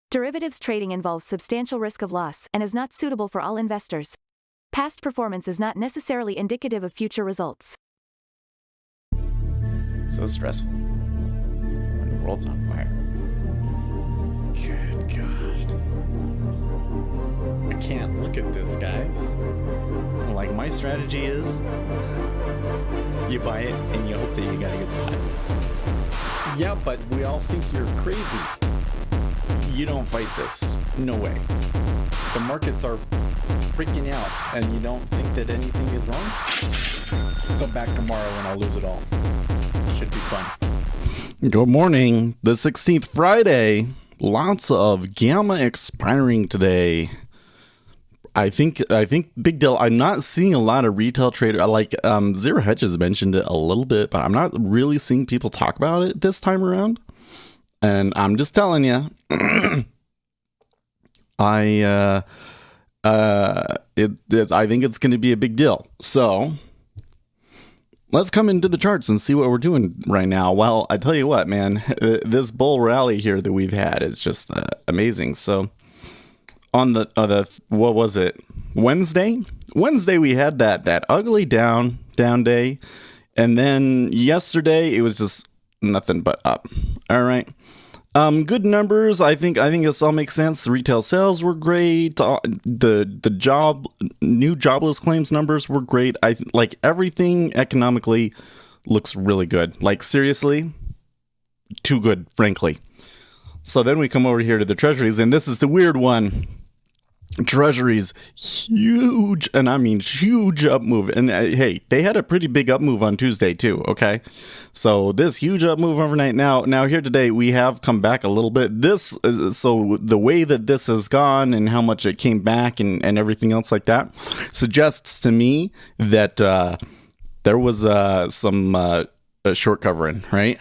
Derivatives trading involves substantial risk of loss and is not suitable for all investors. Past performance is not necessarily indicative of future results. So stressful when the world's on fire. Good God. I can't look at this, guys. Like, my strategy is you buy it and you hope that you got a good spot. Yeah, but we all think you're crazy. You don't fight this. No way. The markets are freaking out and you don't think that anything is wrong? Come back tomorrow and I'll lose it all. Should be fun. Good morning. The 16th Friday. Lots of gamma expiring today. I think big deal. I'm not seeing a lot of retail trader like Zero Hedges mentioned it a little bit, but I'm not really seeing people talk about it this time around. And I'm just telling you, I think it's going to be a big deal. So let's come into the charts and see what we're doing right now. Well, I tell you what, man, this bull rally here that we've had is just amazing. So on the what was it? Wednesday we had that ugly down day, and then yesterday it was just nothing but up. All right. Good numbers. I think this all makes sense. The retail sales were great. The new jobless claims numbers were great. Like everything economically looks really good. Like seriously, too good, frankly. So then we come over here to the treasuries, and this is the weird one. Treasuries, huge, and I mean huge up move. And hey, they had a pretty big up move on Tuesday too, okay? So this huge up move overnight. Now here today, we have come back a little bit. So the way that this has gone and how much it came back and everything else like that suggests to me that there was some short covering, right?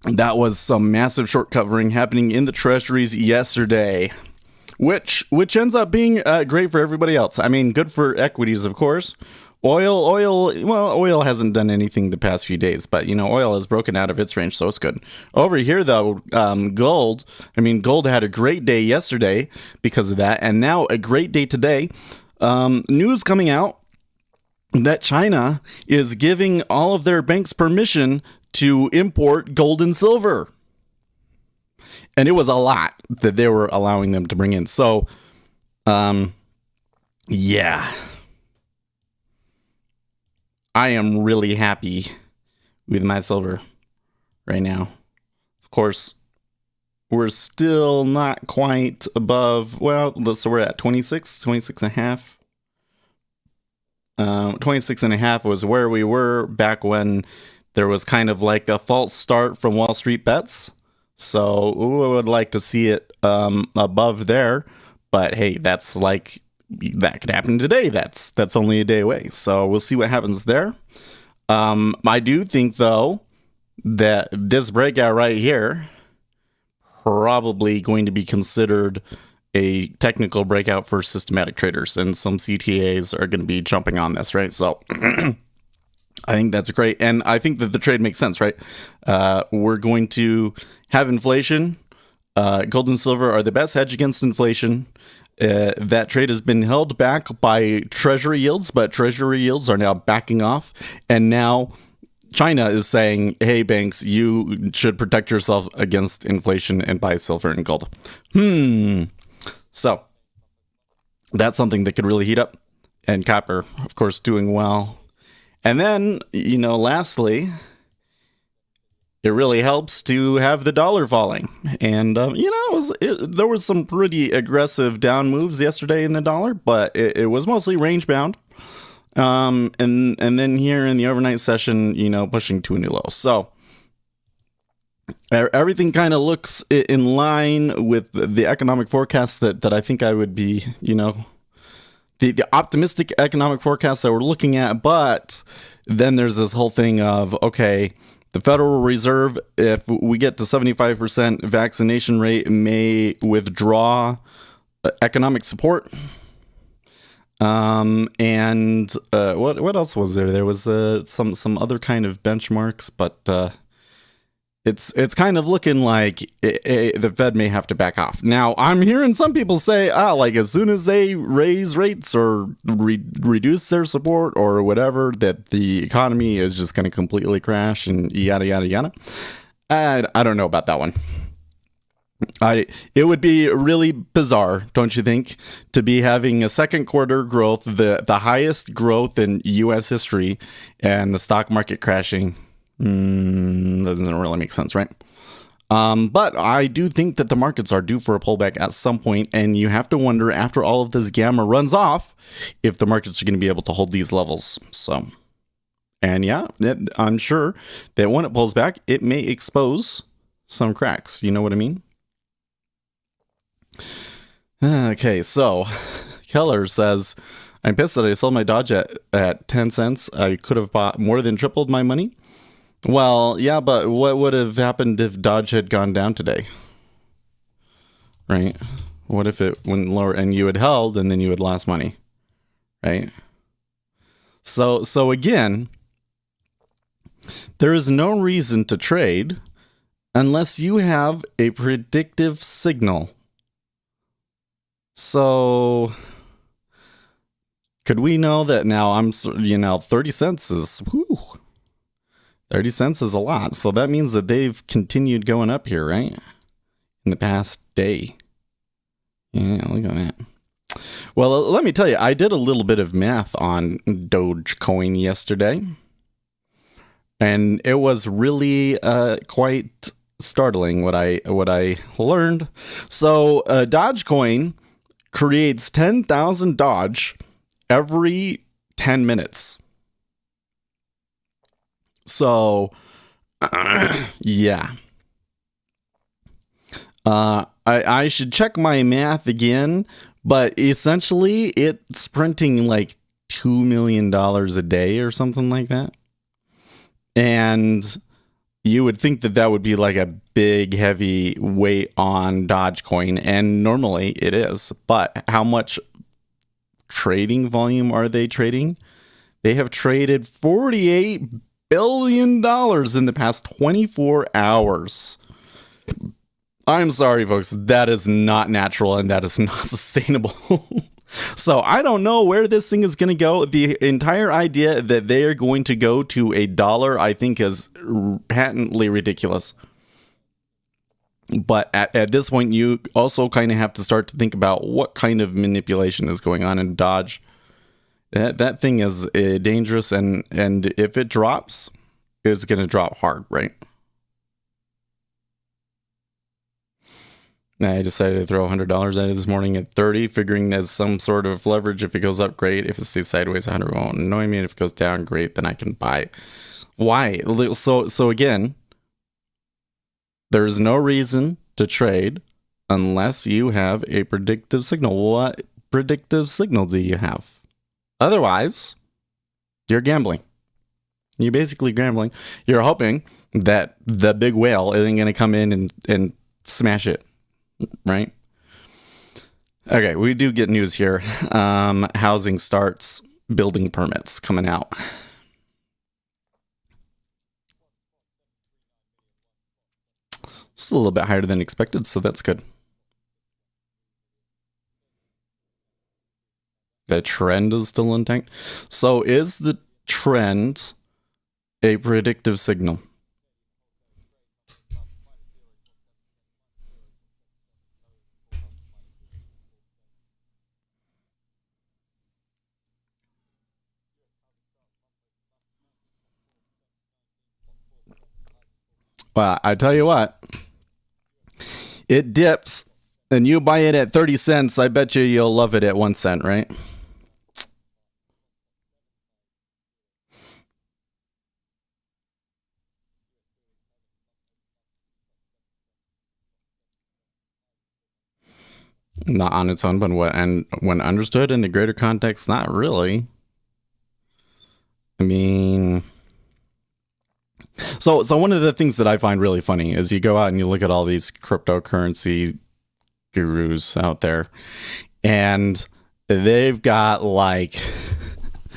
That was some massive short covering happening in the treasuries yesterday, which ends up being great for everybody else. I mean, good for equities, of course. Oil hasn't done anything the past few days, but, oil has broken out of its range, so it's good. Over here, though, gold had a great day yesterday because of that, and now a great day today. News coming out that China is giving all of their banks permission to import gold and silver. And it was a lot that they were allowing them to bring in. So, yeah. I am really happy with my silver right now. Of course, we're still not quite above, so we're at 26 and a half. 26 and a half was where we were back when there was kind of like a false start from Wall Street bets. So we would like to see it above there. But hey, that could happen today. That's only a day away. So we'll see what happens there. I do think, though, that this breakout right here probably going to be considered a technical breakout for systematic traders. And some CTAs are going to be jumping on this, right? So I think that's great. And I think that the trade makes sense, right? We're going to have inflation. Gold and silver are the best hedge against inflation. That trade has been held back by treasury yields, but treasury yields are now backing off. And now China is saying, hey, banks, you should protect yourself against inflation and buy silver and gold. So that's something that could really heat up. And copper, of course, doing well. And then, lastly, it really helps to have the dollar falling. And, there was some pretty aggressive down moves yesterday in the dollar, but it was mostly range bound. And then here in the overnight session, pushing to a new low. So everything kind of looks in line with the economic forecast that I think I would be, the optimistic economic forecast that we're looking at. But then there's this whole thing of, okay, the Federal Reserve, if we get to 75% vaccination rate, may withdraw economic support. And what else was there? There was some other kind of benchmarks, but it's kind of looking like the Fed may have to back off. Now, I'm hearing some people say, like as soon as they raise rates or reduce their support or whatever, that the economy is just going to completely crash and yada, yada, yada. I don't know about that one. It would be really bizarre, don't you think, to be having a second quarter growth, the highest growth in U.S. history, and the stock market crashing. That doesn't really make sense, right? But I do think that the markets are due for a pullback at some point, and you have to wonder after all of this gamma runs off if the markets are going to be able to hold these levels. So, and yeah, I'm sure that when it pulls back, it may expose some cracks. You know what I mean? Okay, so Keller says, I'm pissed that I sold my Dodge at 10 cents. I could have bought more than tripled my money. Well, yeah, but what would have happened if Dodge had gone down today? Right? What if it went lower and you had held and then you had lost money? Right? So again, there is no reason to trade unless you have a predictive signal. So could we know that now 30 cents is, 30 cents is a lot. So that means that they've continued going up here, right? In the past day. Yeah, look at that. Well, let me tell you, I did a little bit of math on Dogecoin yesterday. And it was really quite startling what I learned. So Dogecoin creates 10,000 Dodge every 10 minutes. So, yeah. I should check my math again, but essentially it's printing like $2 million a day or something like that. And you would think that that would be like a big, heavy weight on Dogecoin, and normally it is. But how much trading volume are they trading? They have traded $48 billion in the past 24 hours. I'm sorry, folks. That is not natural and that is not sustainable. So I don't know where this thing is going to go. The entire idea that they are going to go to $1, I think, is patently ridiculous. But at this point, you also kind of have to start to think about what kind of manipulation is going on in Dodge. That thing is dangerous, and if it drops, it's going to drop hard, right? I decided to throw $100 at it this morning at 30, figuring there's some sort of leverage. If it goes up, great. If it stays sideways, 100 won't annoy me. And if it goes down, great. Then I can buy. Why? So again, there's no reason to trade unless you have a predictive signal. What predictive signal do you have? Otherwise, you're gambling. You're basically gambling. You're hoping that the big whale isn't going to come in and smash it. Right? Okay, we do get news here. Housing starts, building permits coming out. It's a little bit higher than expected, so that's good. The trend is still intact. So is the trend a predictive signal? Well, I tell you what, it dips and you buy it at 30 cents. I bet you'll love it at 1 cent, right? Not on its own, but when understood in the greater context, not really. I mean, so one of the things that I find really funny is you go out and you look at all these cryptocurrency gurus out there, and they've got like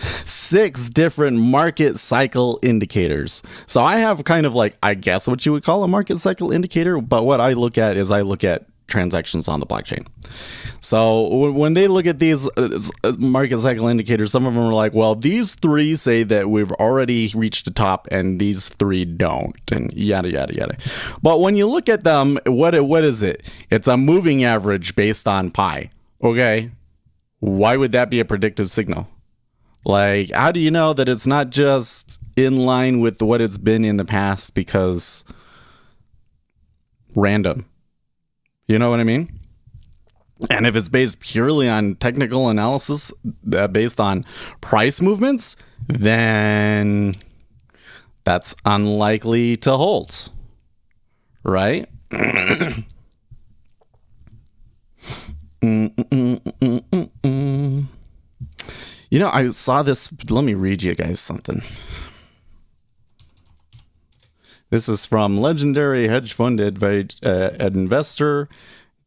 6 different market cycle indicators. So I have kind of like, I guess what you would call a market cycle indicator, but what I look at is I look at transactions on the blockchain. So when they look at these market cycle indicators, some of them are like, well, these 3 say that we've already reached the top and these 3 don't, and yada, yada, yada. But when you look at them, what is it? It's a moving average based on pi. Okay. Why would that be a predictive signal? Like, how do you know that it's not just in line with what it's been in the past because random? You know what I mean? And if it's based purely on technical analysis, based on price movements, then that's unlikely to hold, right? You know, I saw this. Let me read you guys something. This is from legendary hedge fund investor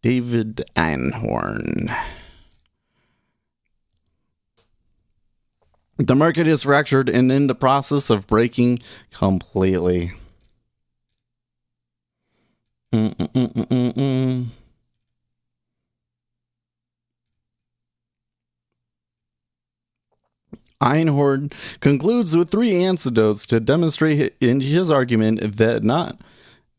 David Einhorn. The market is fractured and in the process of breaking completely. Einhorn concludes with 3 anecdotes to demonstrate in his argument that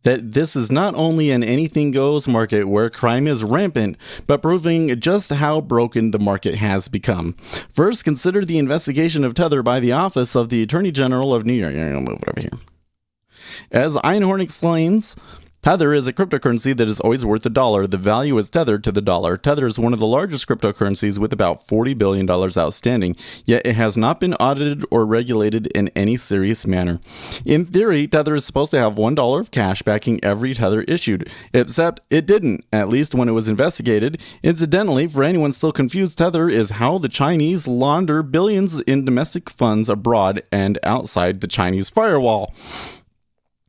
this is not only an anything goes market where crime is rampant, but proving just how broken the market has become. First, consider the investigation of Tether by the Office of the Attorney General of New York. I'll move it over here. As Einhorn explains, Tether is a cryptocurrency that is always worth $1. The value is tethered to the dollar. Tether is one of the largest cryptocurrencies with about $40 billion outstanding, yet it has not been audited or regulated in any serious manner. In theory, Tether is supposed to have $1 of cash backing every Tether issued, except it didn't, at least when it was investigated. Incidentally, for anyone still confused, Tether is how the Chinese launder billions in domestic funds abroad and outside the Chinese firewall.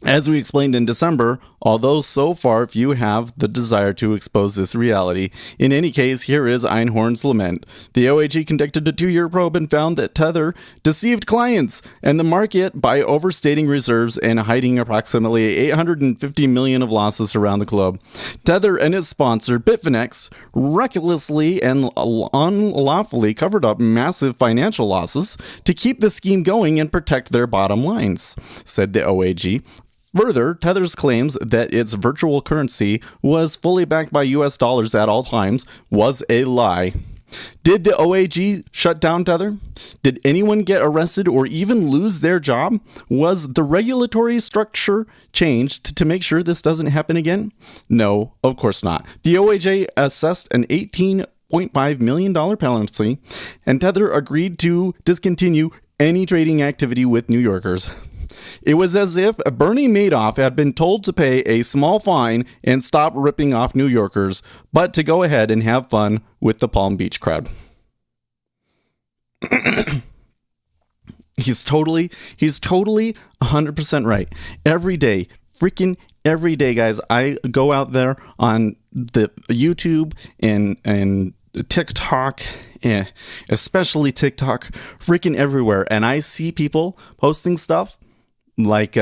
As we explained in December, although so far few have the desire to expose this reality, in any case, here is Einhorn's lament. The OAG conducted a 2-year probe and found that Tether deceived clients and the market by overstating reserves and hiding approximately 850 million of losses around the globe. Tether and its sponsor, Bitfinex, recklessly and unlawfully covered up massive financial losses to keep the scheme going and protect their bottom lines, said the OAG. Further, Tether's claims that its virtual currency was fully backed by US dollars at all times was a lie. Did the OAG shut down Tether? Did anyone get arrested or even lose their job? Was the regulatory structure changed to make sure this doesn't happen again? No, of course not. The OAG assessed an $18.5 million penalty, and Tether agreed to discontinue any trading activity with New Yorkers. It was as if Bernie Madoff had been told to pay a small fine and stop ripping off New Yorkers, but to go ahead and have fun with the Palm Beach crowd. He's totally 100% right. Every day, freaking every day, guys, I go out there on the YouTube and TikTok, especially TikTok, freaking everywhere, and I see people posting stuff like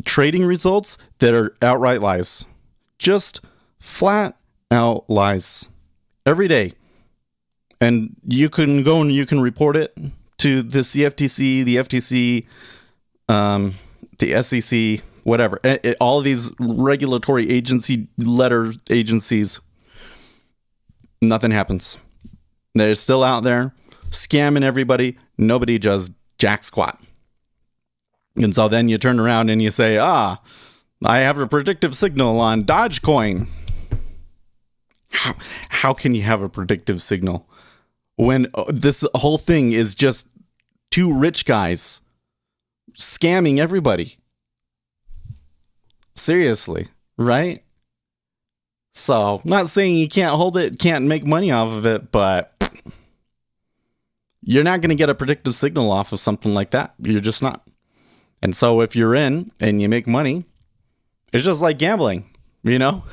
trading results that are outright lies. Just flat out lies every day. And you can go and you can report it to the CFTC, the FTC, the SEC, whatever. All of these regulatory agencies, nothing happens. They're still out there scamming everybody. Nobody does jack squat. And so then you turn around and you say, I have a predictive signal on Dogecoin. How can you have a predictive signal when this whole thing is just 2 rich guys scamming everybody? Seriously, right? So, not saying you can't hold it, can't make money off of it, but you're not going to get a predictive signal off of something like that. You're just not. And so if you're in and you make money, it's just like gambling, you know?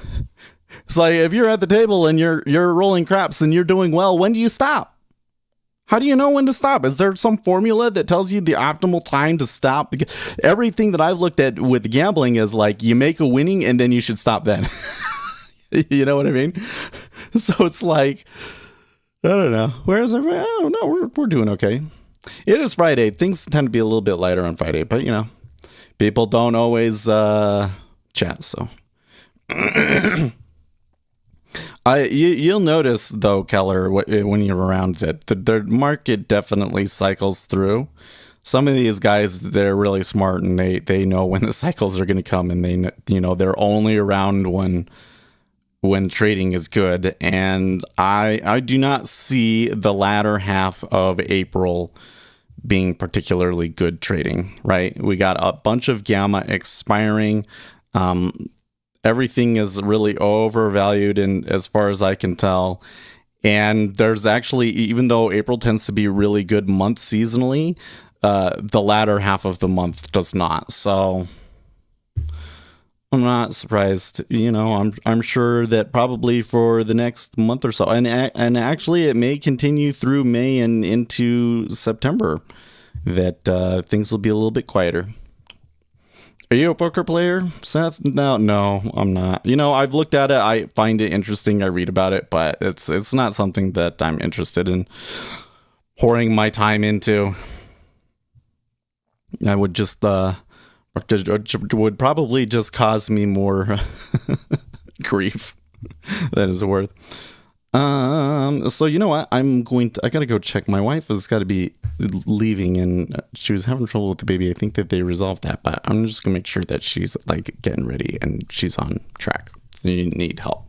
It's like if you're at the table and you're rolling craps and you're doing well, when do you stop? How do you know when to stop? Is there some formula that tells you the optimal time to stop? Because everything that I've looked at with gambling is like you make a winning and then you should stop then. You know what I mean? So it's like, I don't know. Where's everybody? I don't know. We're doing okay. It is Friday. Things tend to be a little bit lighter on Friday, but you know, people don't always chat. So you'll notice though, Keller, when you're around that the market definitely cycles through. Some of these guys, they're really smart and they know when the cycles are going to come, and they're only around when trading is good. And I do not see the latter half of April being particularly good trading, right? We got a bunch of gamma expiring. Everything is really overvalued, and as far as I can tell. And there's actually, even though April tends to be a really good month seasonally, the latter half of the month does not. So I'm not surprised. I'm sure that probably for the next month or so, and actually it may continue through May and into September, that things will be a little bit quieter. Are you a poker player, Seth? No, I'm not. I've looked at it. I find it interesting. I read about it, but it's not something that I'm interested in pouring my time into. I would just would probably just cause me more grief than is worth. So you know what? I gotta go check. My wife has got to be leaving, and she was having trouble with the baby. I think that they resolved that, but I'm just gonna make sure that she's like getting ready and she's on track. You need help.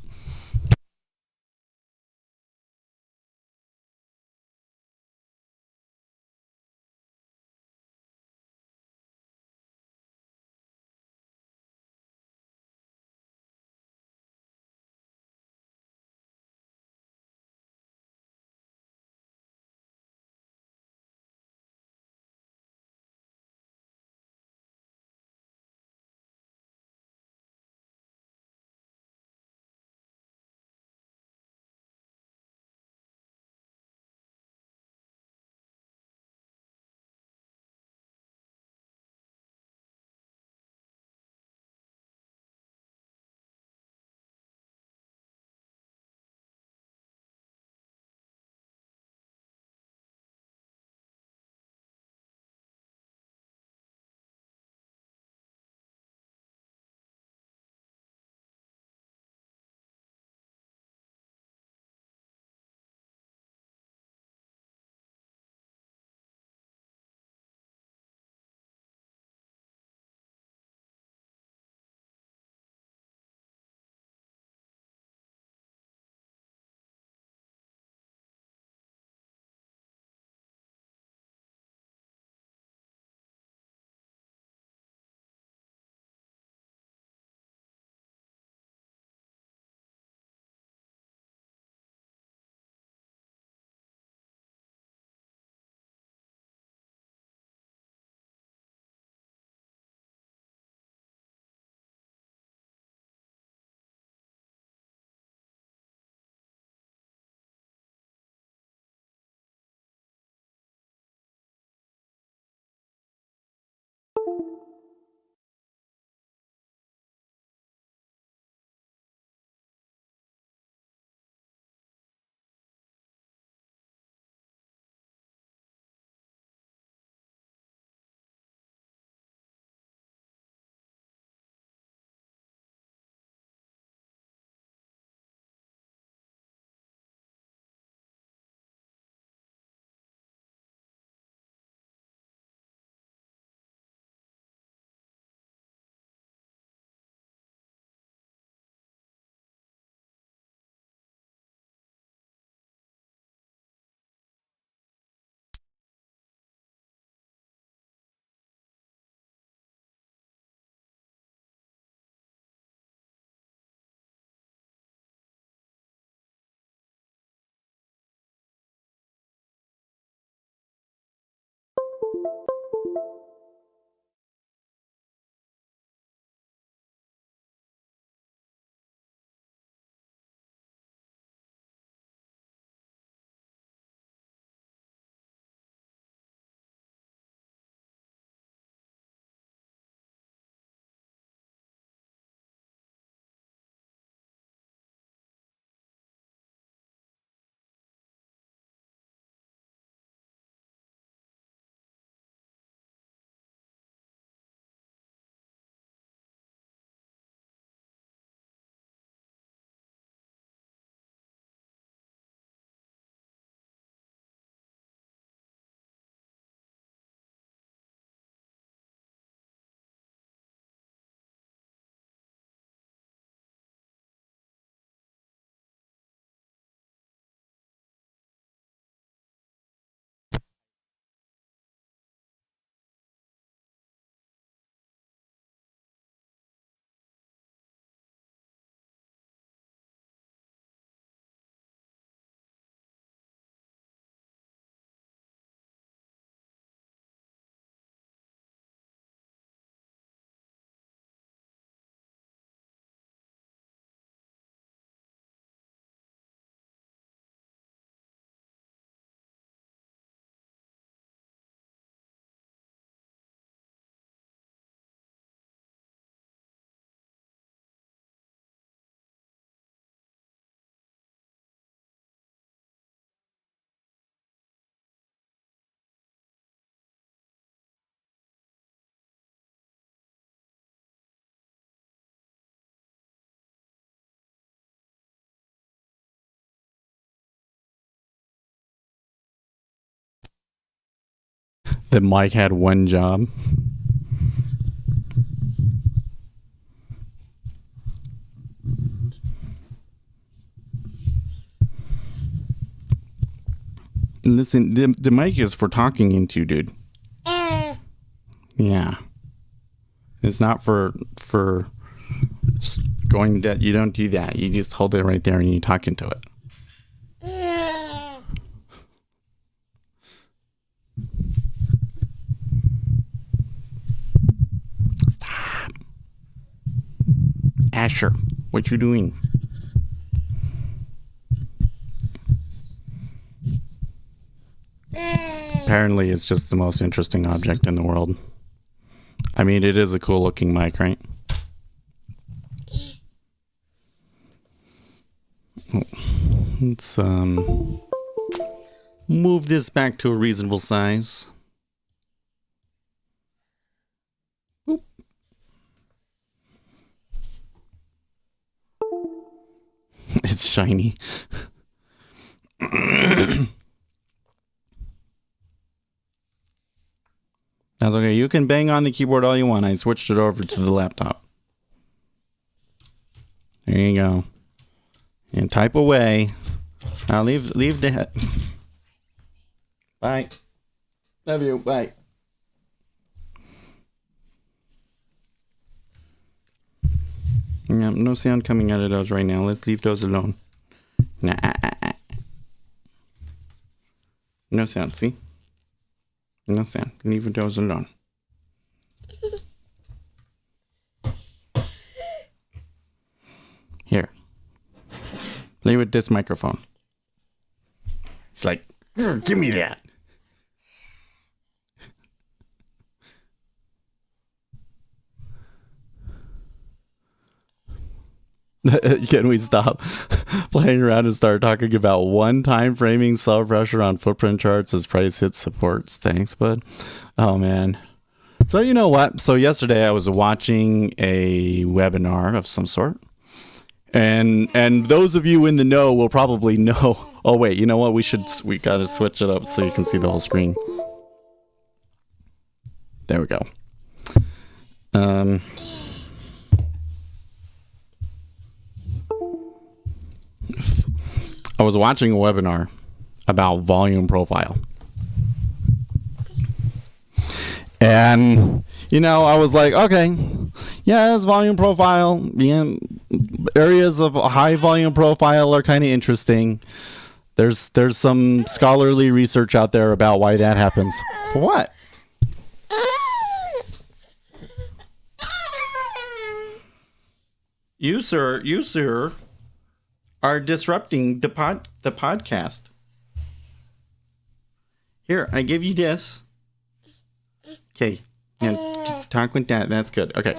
that Mike had one job. Listen, the mic is for talking into, dude. Yeah. It's not for going that. You don't do that. You just hold it right there and you talk into it. Stop. Asher, what you doing? Apparently, it's just the most interesting object in the world. I mean, it is a cool looking mic, right? Let's move this back to a reasonable size. Boop. It's shiny. That's okay. You can bang on the keyboard all you want. I switched it over to the laptop. There you go. And type away. Now leave the... Bye. Love you. Bye. Yeah, no sound coming out of those right now. Let's leave those alone. Nah. No sound, see? No sound. Leave those alone. Here. Play with this microphone. It's like, give me that. Can we stop playing around and start talking about one-time framing cell pressure on footprint charts as price hits supports? Thanks, bud. Oh, man. So you know what? So yesterday I was watching a webinar of some sort. And those of you in the know will probably know. Oh, wait. You know what? We got to switch it up so you can see the whole screen. There we go. I was watching a webinar about volume profile. And, you know, I was like, okay, yeah, it's volume profile. Yeah, areas of high volume profile are kind of interesting. There's some scholarly research out there about why that happens. What? You, sir, are disrupting the podcast. Here, I give you this. Okay, and talk with that. That's good. Okay.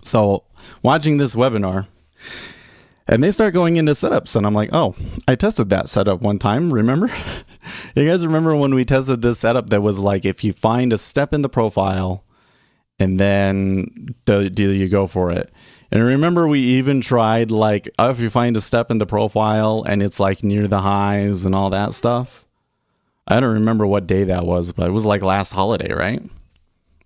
So, watching this webinar, and they start going into setups, and I'm like, oh, I tested that setup one time, remember? You guys remember when we tested this setup that was like, if you find a step in the profile, and then do you go for it? And remember we even tried like, if you find a step in the profile, and it's like near the highs and all that stuff. I don't remember what day that was, but it was like last holiday, right?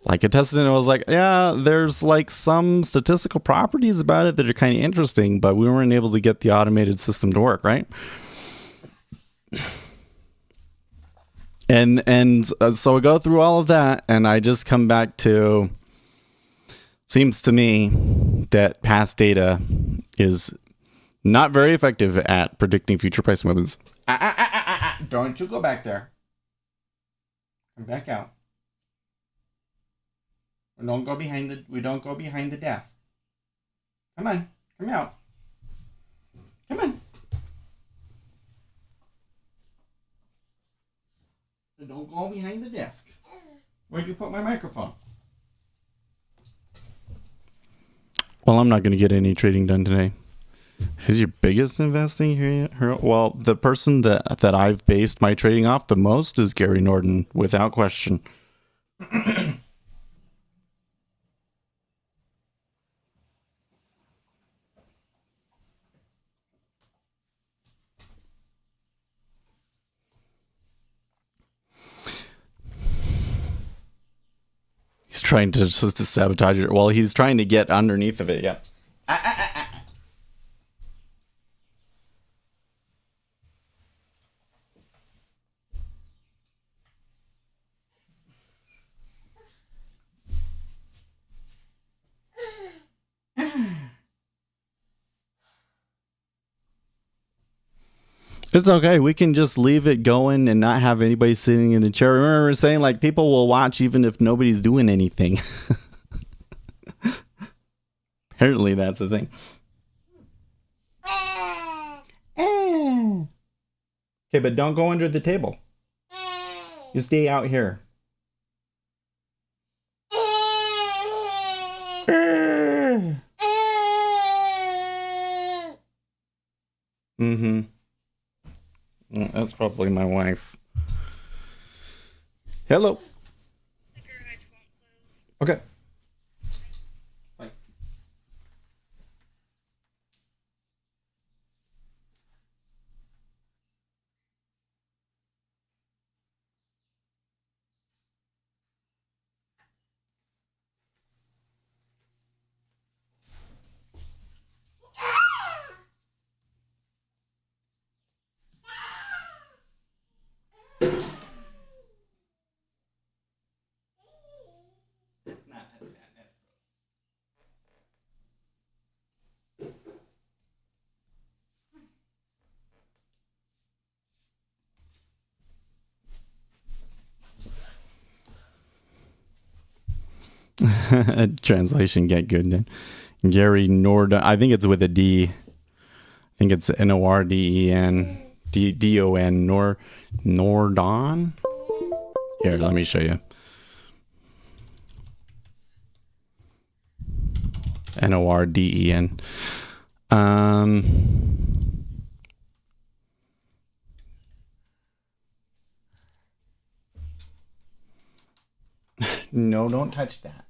Like I tested it and I was like, yeah, there's like some statistical properties about it that are kind of interesting, but we weren't able to get the automated system to work, right? And so I go through all of that and I just come back to, seems to me that past data is not very effective at predicting future price movements. Don't you go back there. Come back out. We don't go behind the desk. Come on. Come out. Come on. So don't go behind the desk. Where'd you put my microphone? Well, I'm not going to get any trading done today. Who's your biggest investing here? Well, the person that I've based my trading off the most is Gary Norton, without question. trying to just to sabotage it. Well, he's trying to get underneath of it. Yeah. It's okay. We can just leave it going and not have anybody sitting in the chair. Remember saying like people will watch even if nobody's doing anything. Apparently that's the thing. Okay, but don't go under the table. You stay out here. Mm-hmm. That's probably my wife. Hello. Okay. Bye. Translation get good then. Gary Norden. I think it's with a D. I think it's Norden. Don. Nordon. Here, let me show you. Norden. No, don't touch that.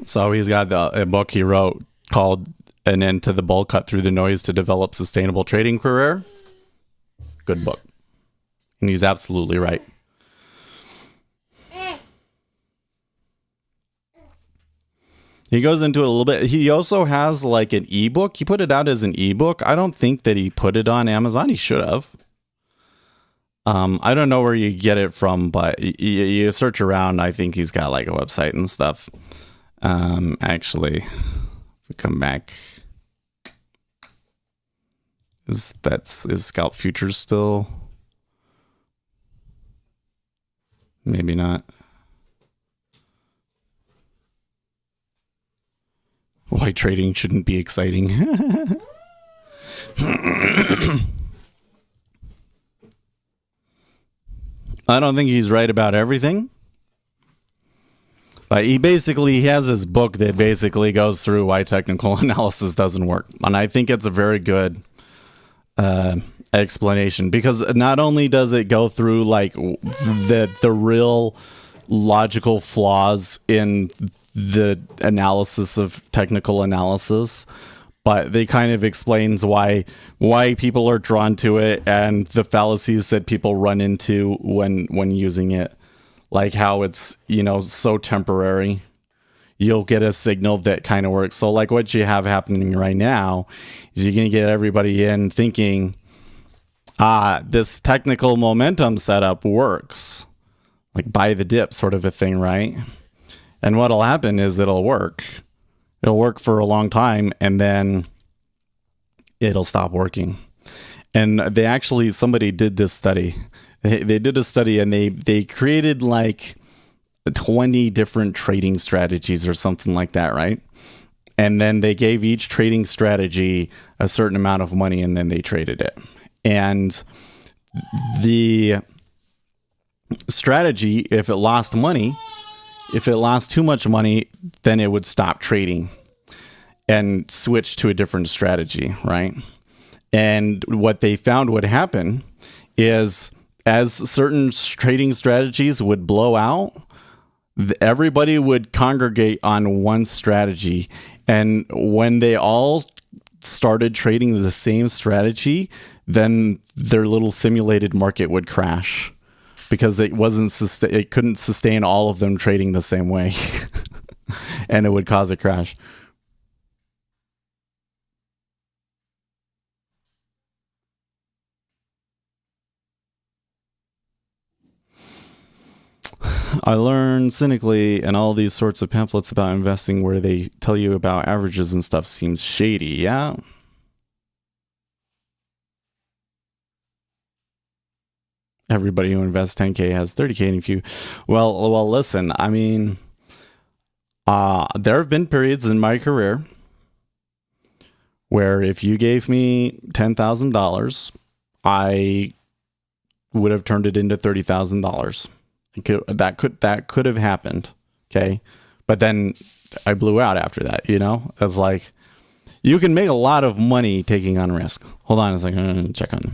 So he's got a book he wrote called An End to the Bull Cut Through the Noise to Develop Sustainable Trading Career. Good book. And he's absolutely right. He goes into it a little bit. He also has like an ebook. He put it out as an ebook. I don't think that he put it on Amazon. He should have. I don't know where you get it from, but you search around. I think he's got like a website and stuff. Actually, if we come back, is Scalp Futures still? Maybe not. Why trading shouldn't be exciting. I don't think he's right about everything. But he has this book that basically goes through why technical analysis doesn't work. And I think it's a very good explanation, because not only does it go through like the real logical flaws in the analysis of technical analysis, but they kind of explains why people are drawn to it and the fallacies that people run into when using it. Like how it's, so temporary. You'll get a signal that kind of works. So like what you have happening right now is you're going to get everybody in thinking, this technical momentum setup works. Like buy the dip sort of a thing, right? And what'll happen is it'll work. It'll work for a long time and then it'll stop working. And somebody did this study. They did a study and they created like 20 different trading strategies or something like that, right? And then they gave each trading strategy a certain amount of money and then they traded it. And the strategy, if it lost too much money, then it would stop trading and switch to a different strategy, right? And what they found would happen is, as certain trading strategies would blow out, everybody would congregate on one strategy. And when they all started trading the same strategy, then their little simulated market would crash because it couldn't sustain all of them trading the same way. And it would cause a crash. I learned cynically, and all these sorts of pamphlets about investing where they tell you about averages and stuff seems shady. Yeah. Everybody who invests 10K has 30K in a few. Well, listen, I mean, there have been periods in my career where if you gave me $10,000, I would have turned it into $30,000. That could have happened. Okay. But then I blew out after that, It's like, you can make a lot of money taking on risk. Hold on a second. I'm gonna check on them.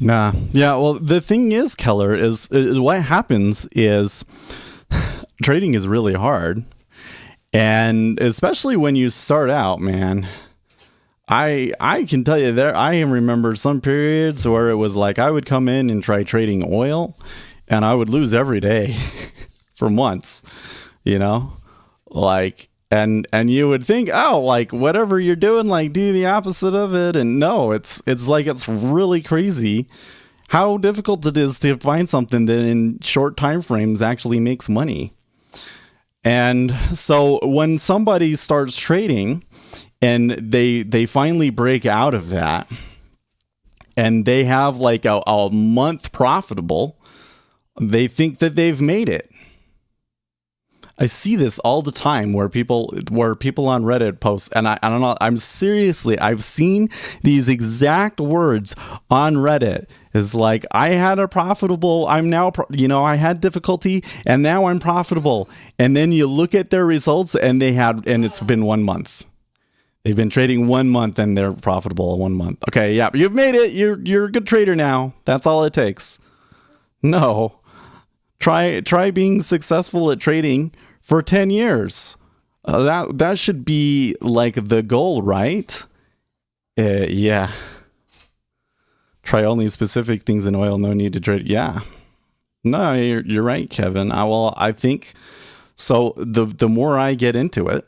Nah. Yeah, well, the thing is, Keller, is what happens is trading is really hard. And especially when you start out, man, I can tell you I remember some periods where it was like I would come in and try trading oil and I would lose every day for months, like, and you would think, oh, like whatever you're doing, like do the opposite of it. And no, it's like, it's really crazy how difficult it is to find something that in short time frames actually makes money. And so when somebody starts trading and they finally break out of that and they have like a month profitable, they think that they've made it. I see this all the time where people on Reddit post, and I don't know, I've seen these exact words on Reddit. Is like, I had a profitable, I'm now, I had difficulty and now I'm profitable. And then you look at their results and it's been 1 month. They've been trading 1 month and they're profitable in 1 month. Okay, yeah, you've made it. You're a good trader now. That's all it takes. No. Try being successful at trading for 10 years. That should be like the goal, right? Yeah. Try only specific things in oil. No need to trade. Yeah. No, you're right, Kevin. I think so. The more I get into it,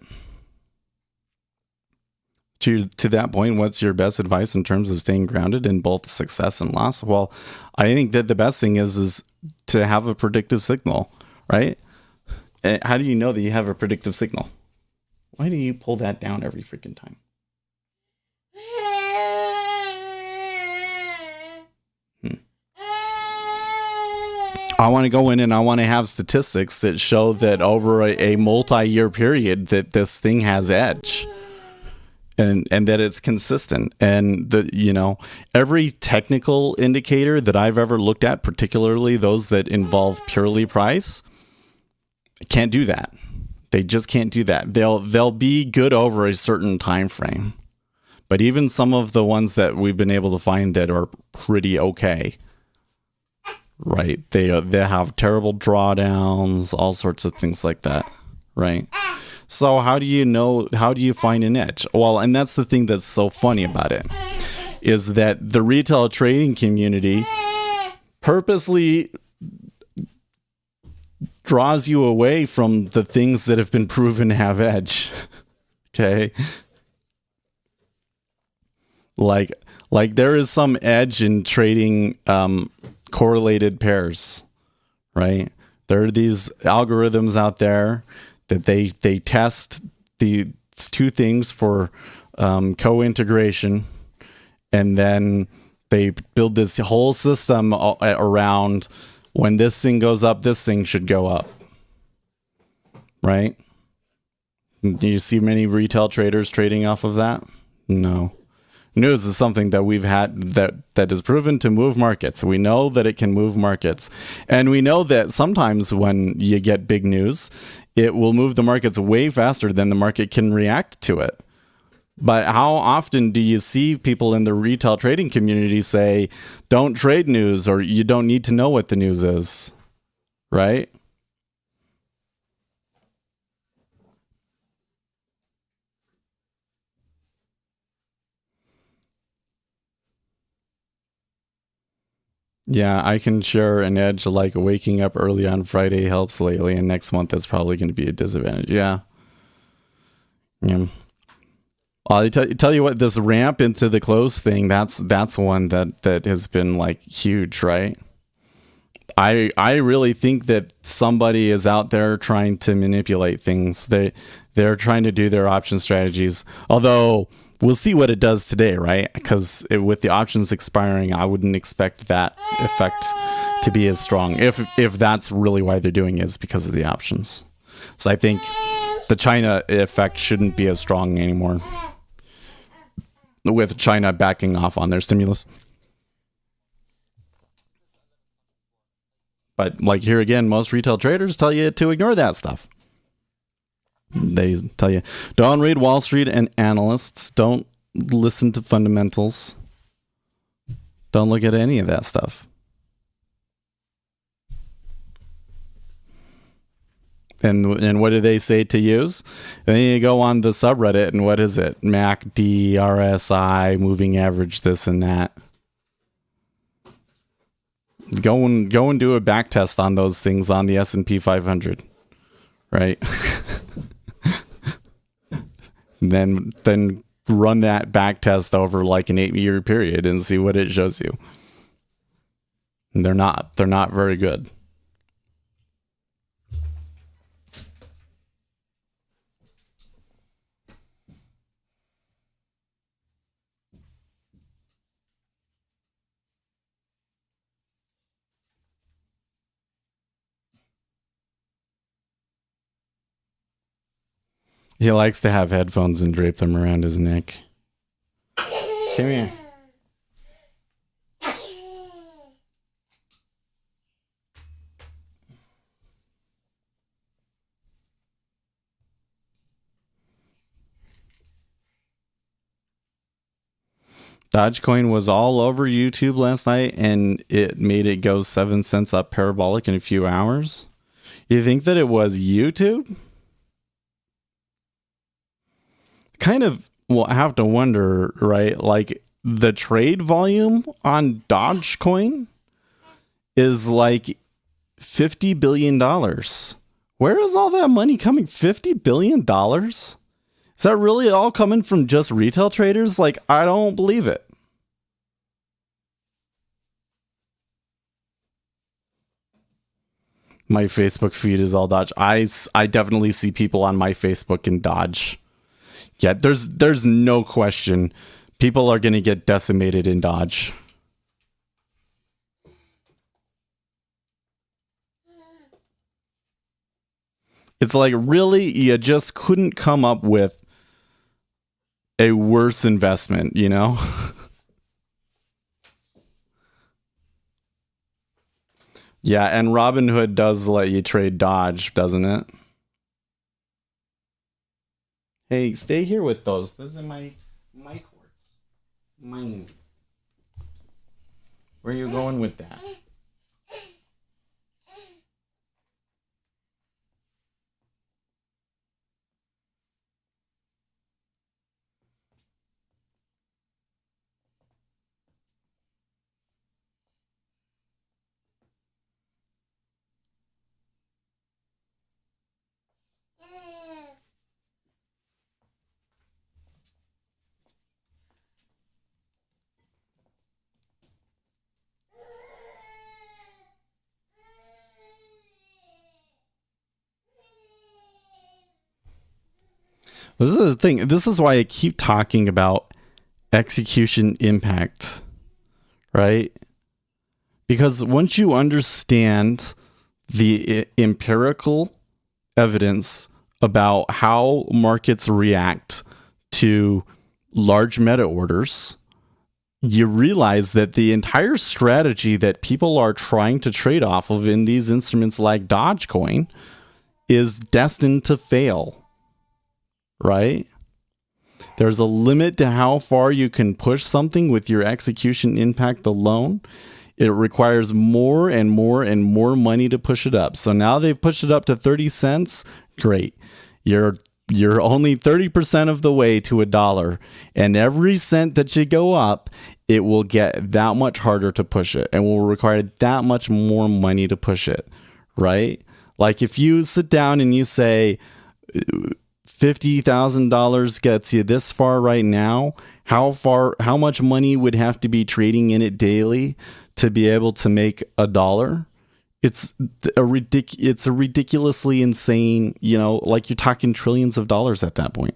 to that point, what's your best advice in terms of staying grounded in both success and loss? Well, I think that the best thing is to have a predictive signal, right? How do you know that you have a predictive signal? Why do you pull that down every freaking time? I want to go in and I want to have statistics that show that over a multi-year period that this thing has edge. and that it's consistent. And every technical indicator that I've ever looked at, particularly those that involve purely price, can't do that. They just can't do that. They'll be good over a certain time frame. But even some of the ones that we've been able to find that are pretty okay, right? They have terrible drawdowns, all sorts of things like that, right? So how do you find an edge? Well, and that's the thing that's so funny about it, is that the retail trading community purposely draws you away from the things that have been proven to have edge. Okay? Like there is some edge in trading correlated pairs, right? There are these algorithms out there that they test the two things for co-integration, and then they build this whole system around when this thing goes up, this thing should go up, right? Do you see many retail traders trading off of that? No. News is something that we've had that is proven to move markets. We know that it can move markets. And we know that sometimes when you get big news, it will move the markets way faster than the market can react to it. But how often do you see people in the retail trading community say, don't trade news, or you don't need to know what the news is, right? Yeah, I can share an edge like waking up early on Friday helps lately, and next month that's probably going to be a disadvantage. Yeah. I'll tell you what, this ramp into the close thing, that's one that has been like huge, right? I really think that somebody is out there trying to manipulate things. They're trying to do their option strategies. Although we'll see what it does today, right? Because with the options expiring, I wouldn't expect that effect to be as strong. If that's really why they're doing it, is because of the options. So I think the China effect shouldn't be as strong anymore, with China backing off on their stimulus. But like here again, most retail traders tell you to ignore that stuff. They tell you, don't read Wall Street and analysts. Don't listen to fundamentals. Don't look at any of that stuff. And what do they say to use? And then you go on the subreddit, and what is it? MACD, RSI, moving average, this and that. Go and do a back test on those things on the S&P 500, right? then run that back test over like an 8-year period and see what it shows you. And they're not very good. He likes to have headphones and drape them around his neck. Come here. Dogecoin was all over YouTube last night, and it made it go 7 cents up parabolic in a few hours. You think that it was YouTube? Kind of, well, I have to wonder, right? Like the trade volume on Dogecoin is like $50 billion. Where is all that money coming? $50 billion? Is that really all coming from just retail traders? Like, I don't believe it. My Facebook feed is all Dodge. I definitely see people on my Facebook in Dodge. Yeah, there's no question. People are going to get decimated in Dodge. It's like, really? You just couldn't come up with a worse investment, you know? Yeah, and Robinhood does let you trade Dodge, doesn't it? Hey, stay here with those. Those are my cords. Mine. Where are you going with that? This is the thing. This is why I keep talking about execution impact, right? Because once you understand the empirical evidence about how markets react to large meta orders, you realize that the entire strategy that people are trying to trade off of in these instruments like Dogecoin is destined to fail. Right? There's a limit to how far you can push something with your execution impact alone. It requires more and more and more money to push it up. So now they've pushed it up to 30 cents. Great. You're only 30% of the way to $1. And every cent that you go up, it will get that much harder to push it and will require that much more money to push it. Right? Like if you sit down and you say, $50,000 gets you this far right now. How much money would have to be trading in it daily to be able to make $1? It's a ridiculously insane, like you're talking trillions of dollars at that point.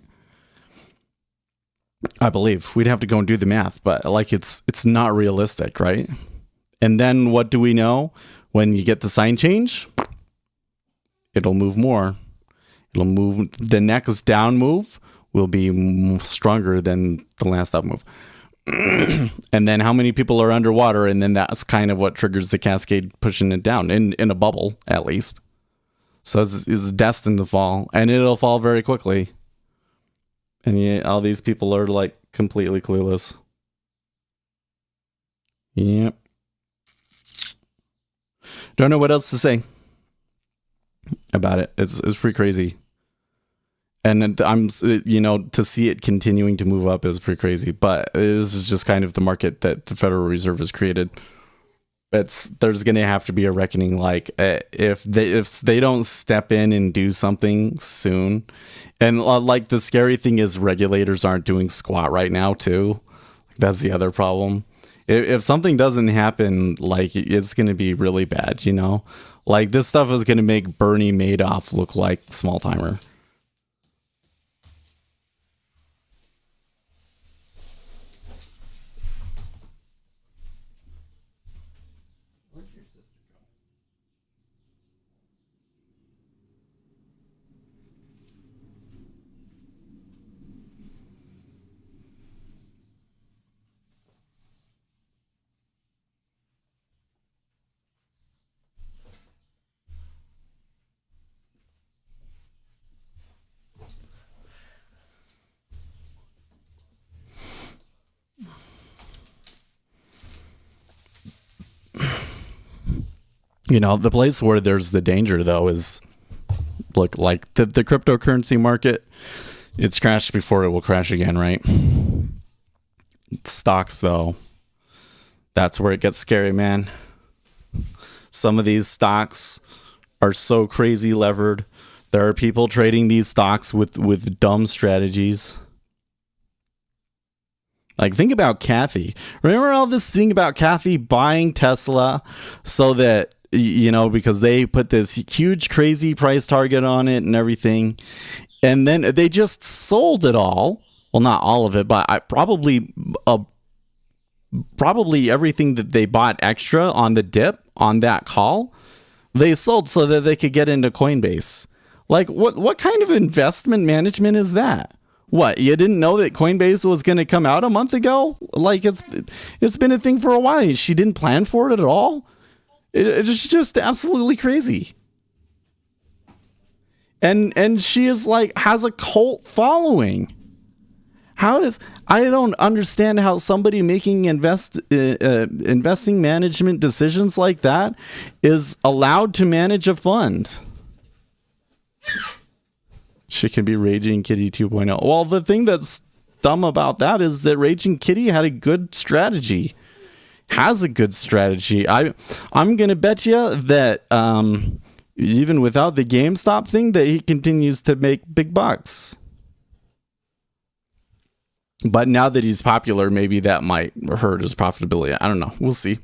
I believe we'd have to go and do the math, but like it's not realistic, right? And then what do we know? When you get the sign change, it'll move more. It'll move. The next down move will be stronger than the last up move. And then how many people are underwater? And then that's kind of what triggers the cascade pushing it down in a bubble, at least. So it's destined to fall, and it'll fall very quickly. And yet all these people are like completely clueless. Yep. Don't know what else to say about it. It's pretty crazy. And I'm, to see it continuing to move up is pretty crazy. But this is just kind of the market that the Federal Reserve has created. There's going to have to be a reckoning. Like if they don't step in and do something soon, and like the scary thing is regulators aren't doing squat right now too. That's the other problem. If something doesn't happen, like it's going to be really bad. Like this stuff is going to make Bernie Madoff look like small timer. The place where there's the danger, though, is look like the cryptocurrency market. It's crashed before it will crash again, right? Stocks, though, that's where it gets scary, man. Some of these stocks are so crazy levered. There are people trading these stocks with dumb strategies. Like, think about Kathy. Remember all this thing about Kathy buying Tesla so that, because they put this huge, crazy price target on it and everything. And then they just sold it all. Well, not all of it, but probably everything that they bought extra on the dip on that call, they sold so that they could get into Coinbase. Like, what kind of investment management is that? What, you didn't know that Coinbase was going to come out a month ago? Like it's been a thing for a while. She didn't plan for it at all. It's just absolutely crazy. And she is like has a cult following. I don't understand how somebody making investing management decisions like that is allowed to manage a fund. She can be Raging Kitty 2.0. Well, the thing that's dumb about that is that Raging Kitty had a good strategy. Has a good strategy. I'm gonna bet you that even without the GameStop thing, that he continues to make big bucks. But now that he's popular, maybe that might hurt his profitability. I don't know. We'll see.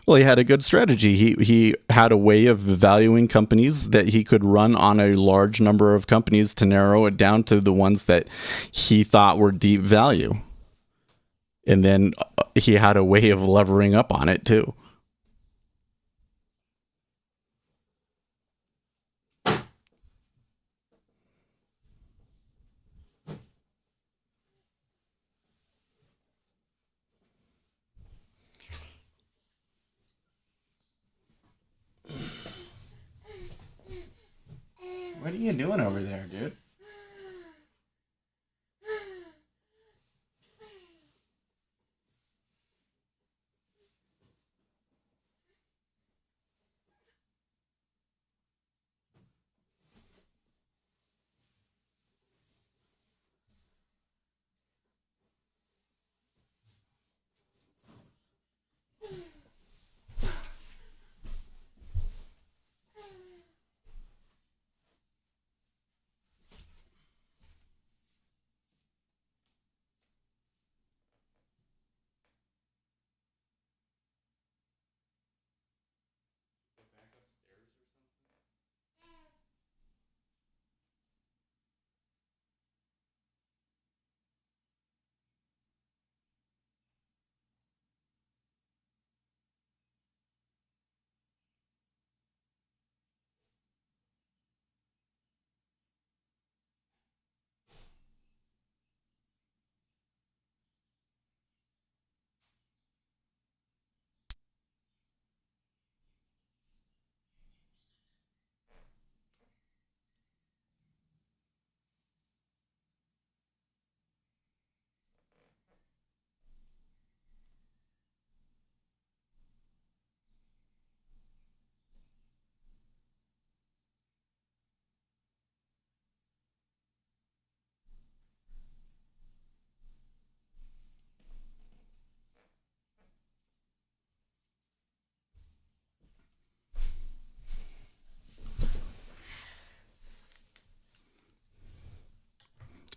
Well, he had a good strategy. He had a way of valuing companies that he could run on a large number of companies to narrow it down to the ones that he thought were deep value. And then he had a way of levering up on it too. What are you doing over there, dude?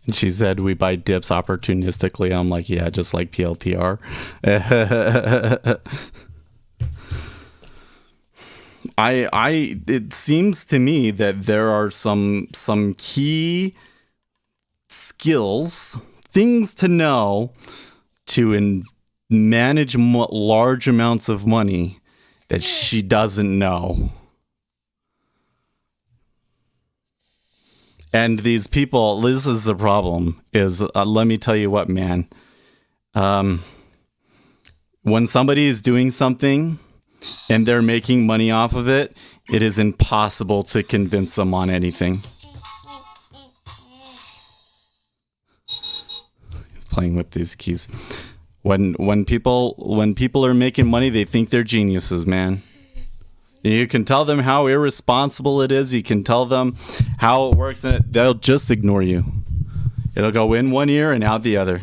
And she said we buy dips opportunistically. I'm like, yeah, just like PLTR. It seems to me that there are some key skills, things to know to manage large amounts of money that she doesn't know. And these people, this is the problem, is let me tell you what, man. When somebody is doing something and they're making money off of it, it is impossible to convince them on anything. Playing with these keys. When people are making money, they think they're geniuses, man. You can tell them how irresponsible it is. You can tell them how it works, and they'll just ignore you. It'll go in one ear and out the other.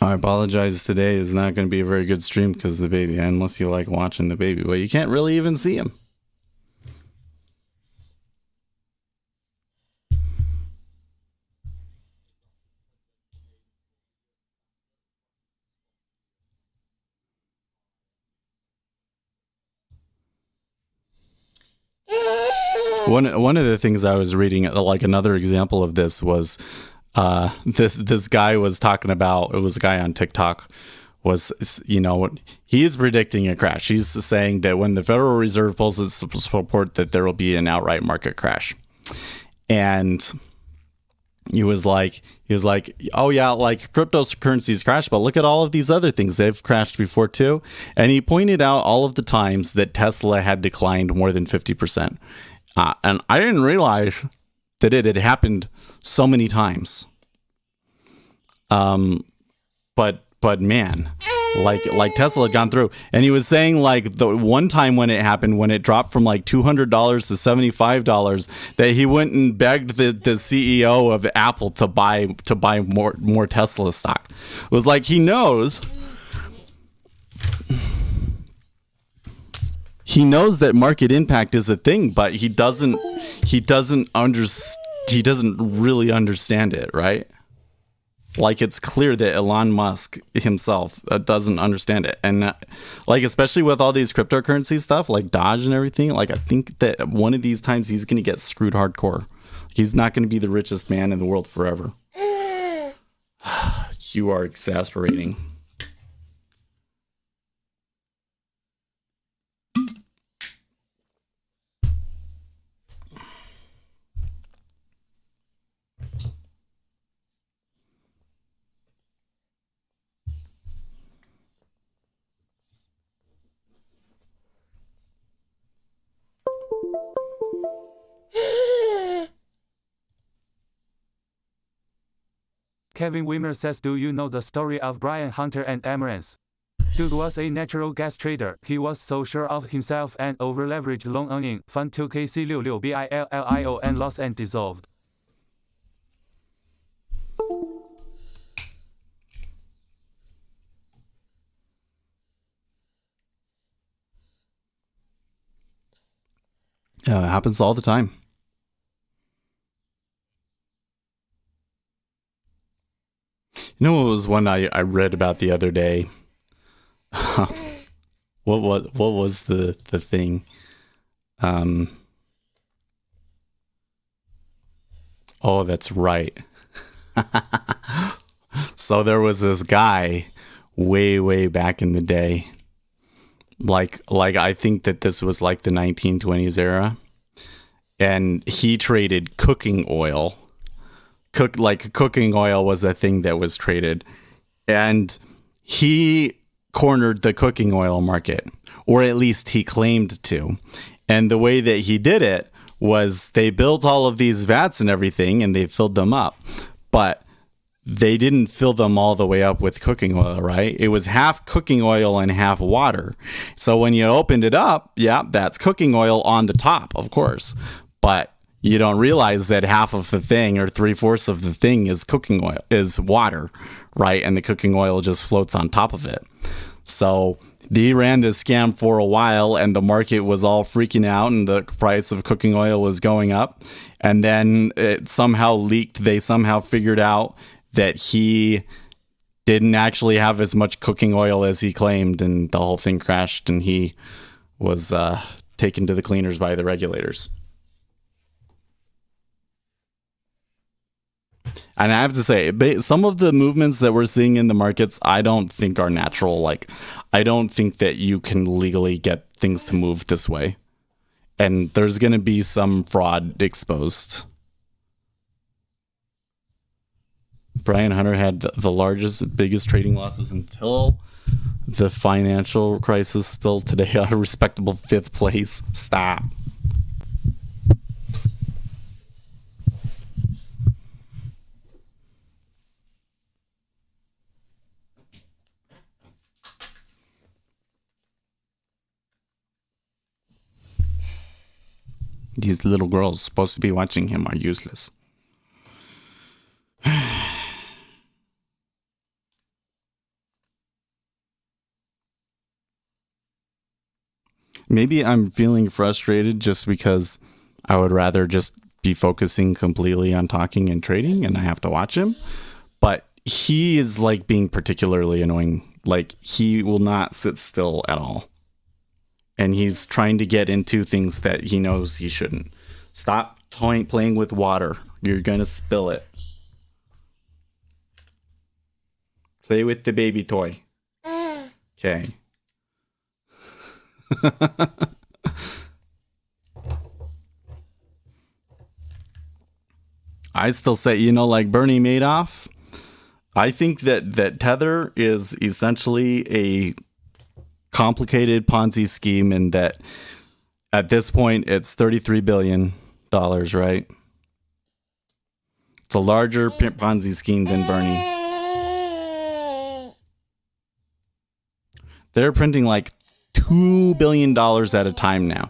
I apologize. Today is not going to be a very good stream because of the baby, unless you like watching the baby. Well, you can't really even see him. One of the things I was reading, like another example of this was this guy was talking about, it was a guy on TikTok, was, you know, he is predicting a crash. He's saying that when the Federal Reserve pulls its support, that there will be an outright market crash. And he was like, oh yeah, like cryptocurrencies crash, but look at all of these other things. They've crashed before too. And he pointed out all of the times that Tesla had declined more than 50%. And I didn't realize that it had happened so many times. But man, like Tesla had gone through, and he was saying like the one time when it happened, when it dropped from like $200 to $75, that he went and begged the CEO of Apple to buy more Tesla stock. It was like he knows that market impact is a thing, but he doesn't really understand it, right? Like, it's clear that Elon Musk himself doesn't understand it. And like, especially with all these cryptocurrency stuff, like Dodge and everything, like I think that one of these times he's going to get screwed hardcore. He's not going to be the richest man in the world forever. You are exasperating. Kevin Wimmer says, do you know the story of Brian Hunter and Amaranth? Dude was a natural gas trader. He was so sure of himself and over-leveraged long owning Fund 2KC66 BILLIO and lost and dissolved. It happens all the time. You know what was one I read about the other day? What was the thing? Oh, that's right. So there was this guy way back in the day. Like I think that this was like the 1920s era. And he traded cooking oil. Cooking oil was a thing that was traded, and he cornered the cooking oil market, or at least he claimed to. And the way that he did it was they built all of these vats and everything, and they filled them up, but they didn't fill them all the way up with cooking oil, right? It was half cooking oil and half water. So when you opened it up, yeah, that's cooking oil on the top, of course, but you don't realize that half of the thing, or 3/4 of the thing, is cooking oil, is water, right? And the cooking oil just floats on top of it. So he ran this scam for a while, and the market was all freaking out, and the price of cooking oil was going up. And then it somehow leaked. They somehow figured out that he didn't actually have as much cooking oil as he claimed, and the whole thing crashed, and he was taken to the cleaners by the regulators. And I have to say, some of the movements that we're seeing in the markets, I don't think are natural. Like, I don't think that you can legally get things to move this way. And there's going to be some fraud exposed. Brian Hunter had the biggest trading losses until the financial crisis. Still today, a respectable 5th place. Stop. These little girls supposed to be watching him are useless. Maybe I'm feeling frustrated just because I would rather just be focusing completely on talking and trading and I have to watch him. But he is like being particularly annoying. Like he will not sit still at all. And he's trying to get into things that he knows he shouldn't. Stop playing with water. You're going to spill it. Play with the baby toy. Okay. I still say, like Bernie Madoff, I think that Tether is essentially a complicated Ponzi scheme and that at this point it's $33 billion, right? It's a larger Ponzi scheme than Bernie. They're printing like $2 billion at a time now.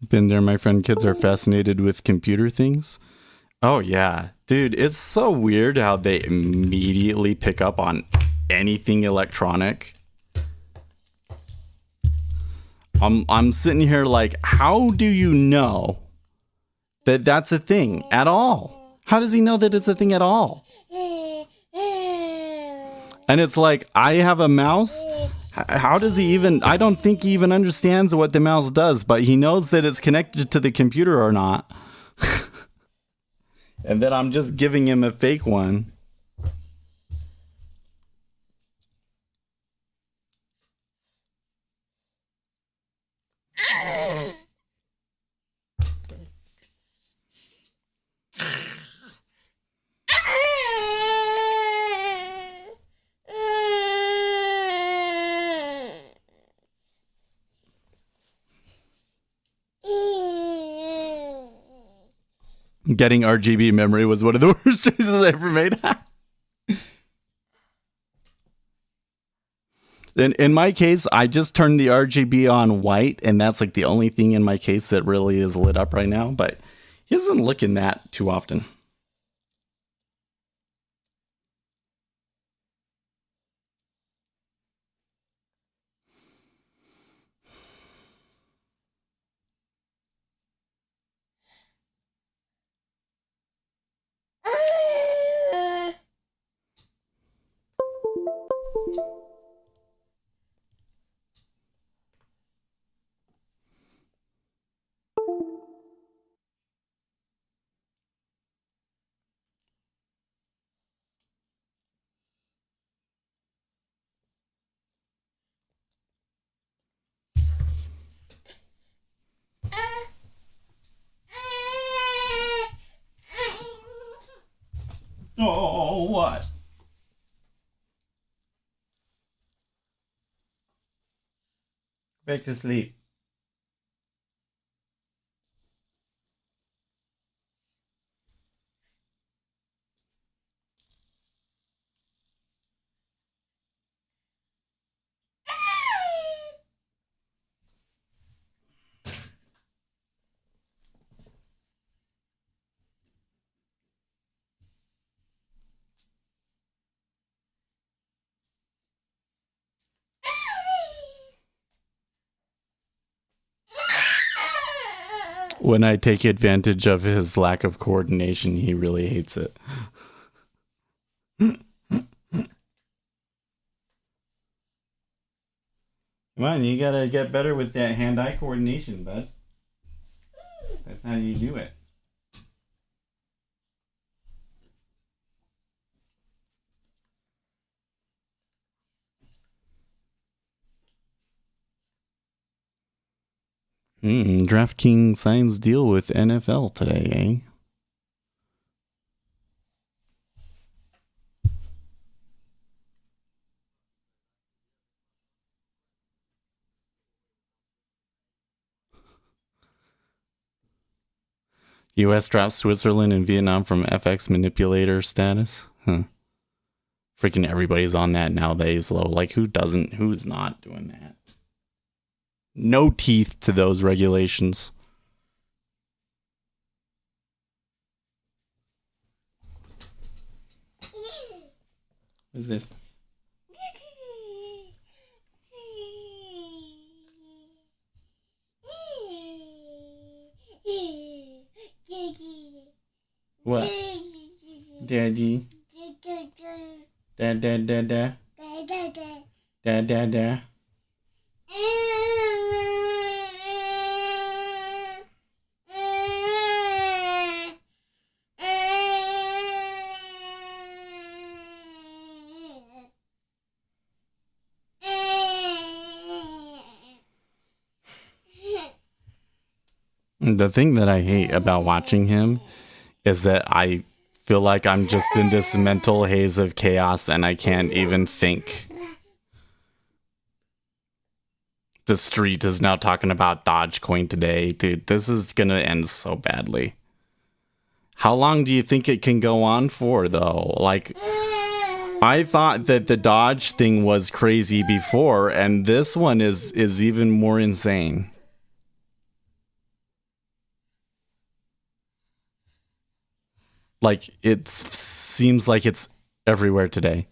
Been there, my friend. Kids are fascinated with computer things. Oh, yeah. Dude, it's so weird how they immediately pick up on anything electronic. I'm sitting here like, how do you know that that's a thing at all? How does he know that it's a thing at all? And it's like, I have a mouse. How does he even... I don't think he even understands what the mouse does, but he knows that it's connected to the computer or not. And then I'm just giving him a fake one. Getting RGB memory was one of the worst choices I ever made. In my case, I just turned the RGB on white, and that's like the only thing in my case that really is lit up right now, but he doesn't look in that too often. Oh, what? Back to sleep. When I take advantage of his lack of coordination, he really hates it. Come on, you gotta get better with that hand-eye coordination, bud. That's how you do it. DraftKings signs deal with NFL today, eh? U.S. drops Switzerland and Vietnam from FX manipulator status. Huh. Freaking everybody's on that nowadays, though. Like, who's not doing that? No teeth to those regulations. What is this? What? Daddy. Da da da da. Da da da. The thing that I hate about watching him is that I feel like I'm just in this mental haze of chaos and I can't even think. The street is now talking about Dogecoin today. Dude, this is gonna end so badly. How long do you think it can go on for, though? Like, I thought that the Dodge thing was crazy before, and this one is even more insane. Like, it seems like it's everywhere today.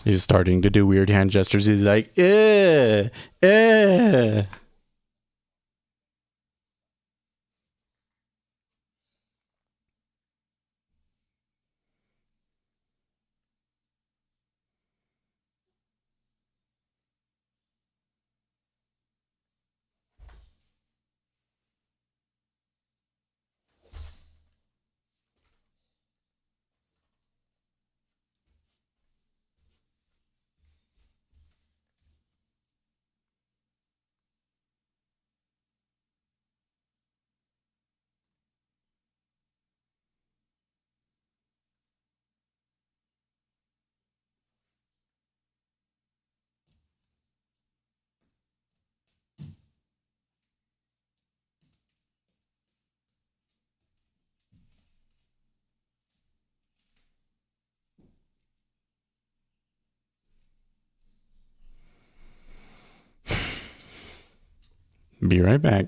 He's starting to do weird hand gestures. He's like, eh, eh. Be right back.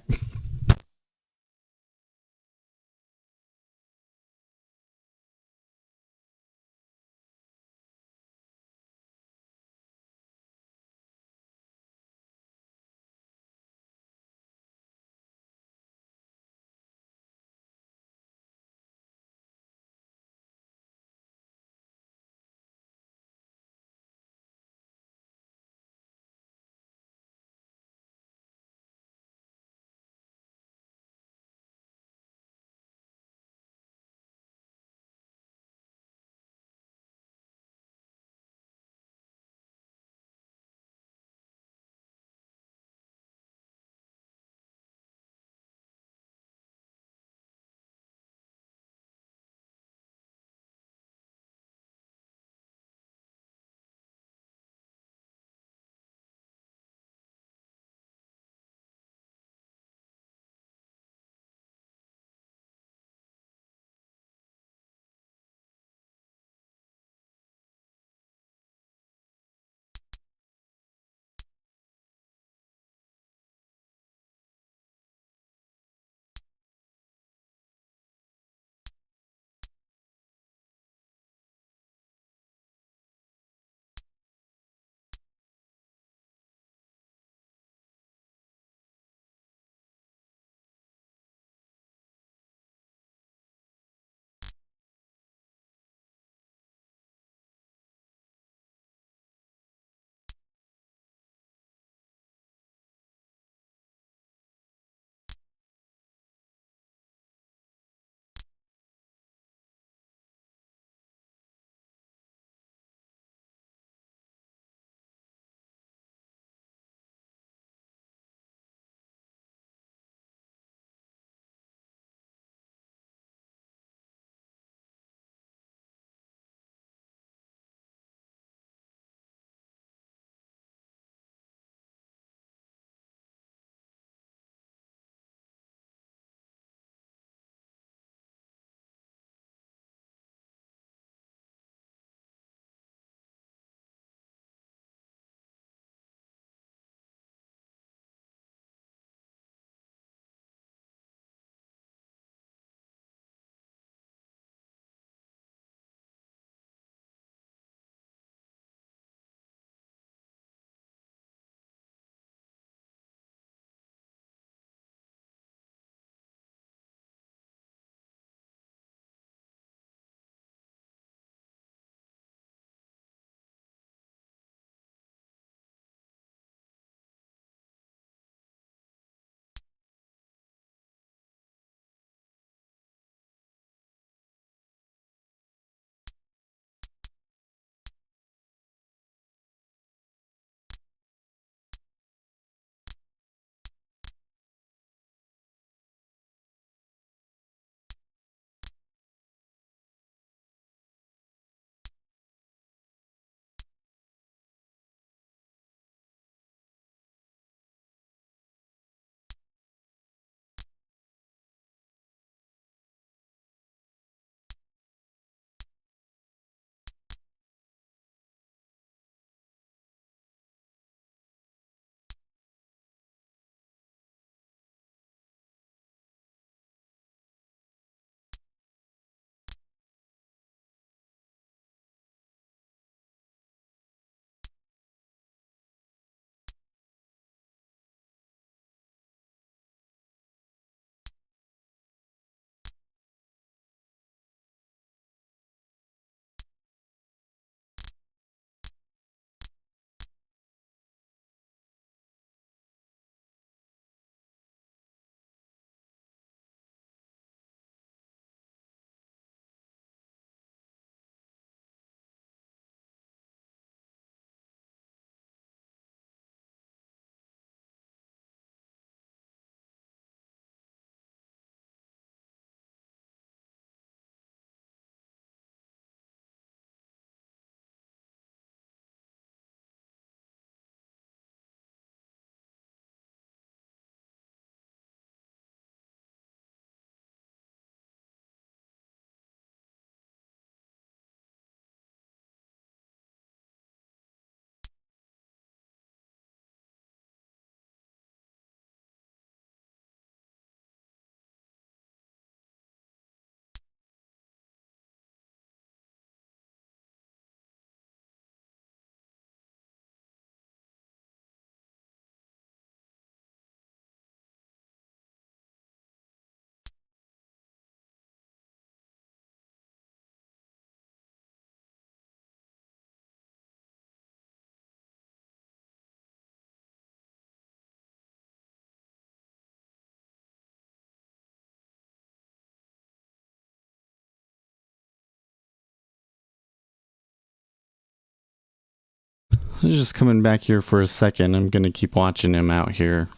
So just coming back here for a second. I'm going to keep watching him out here.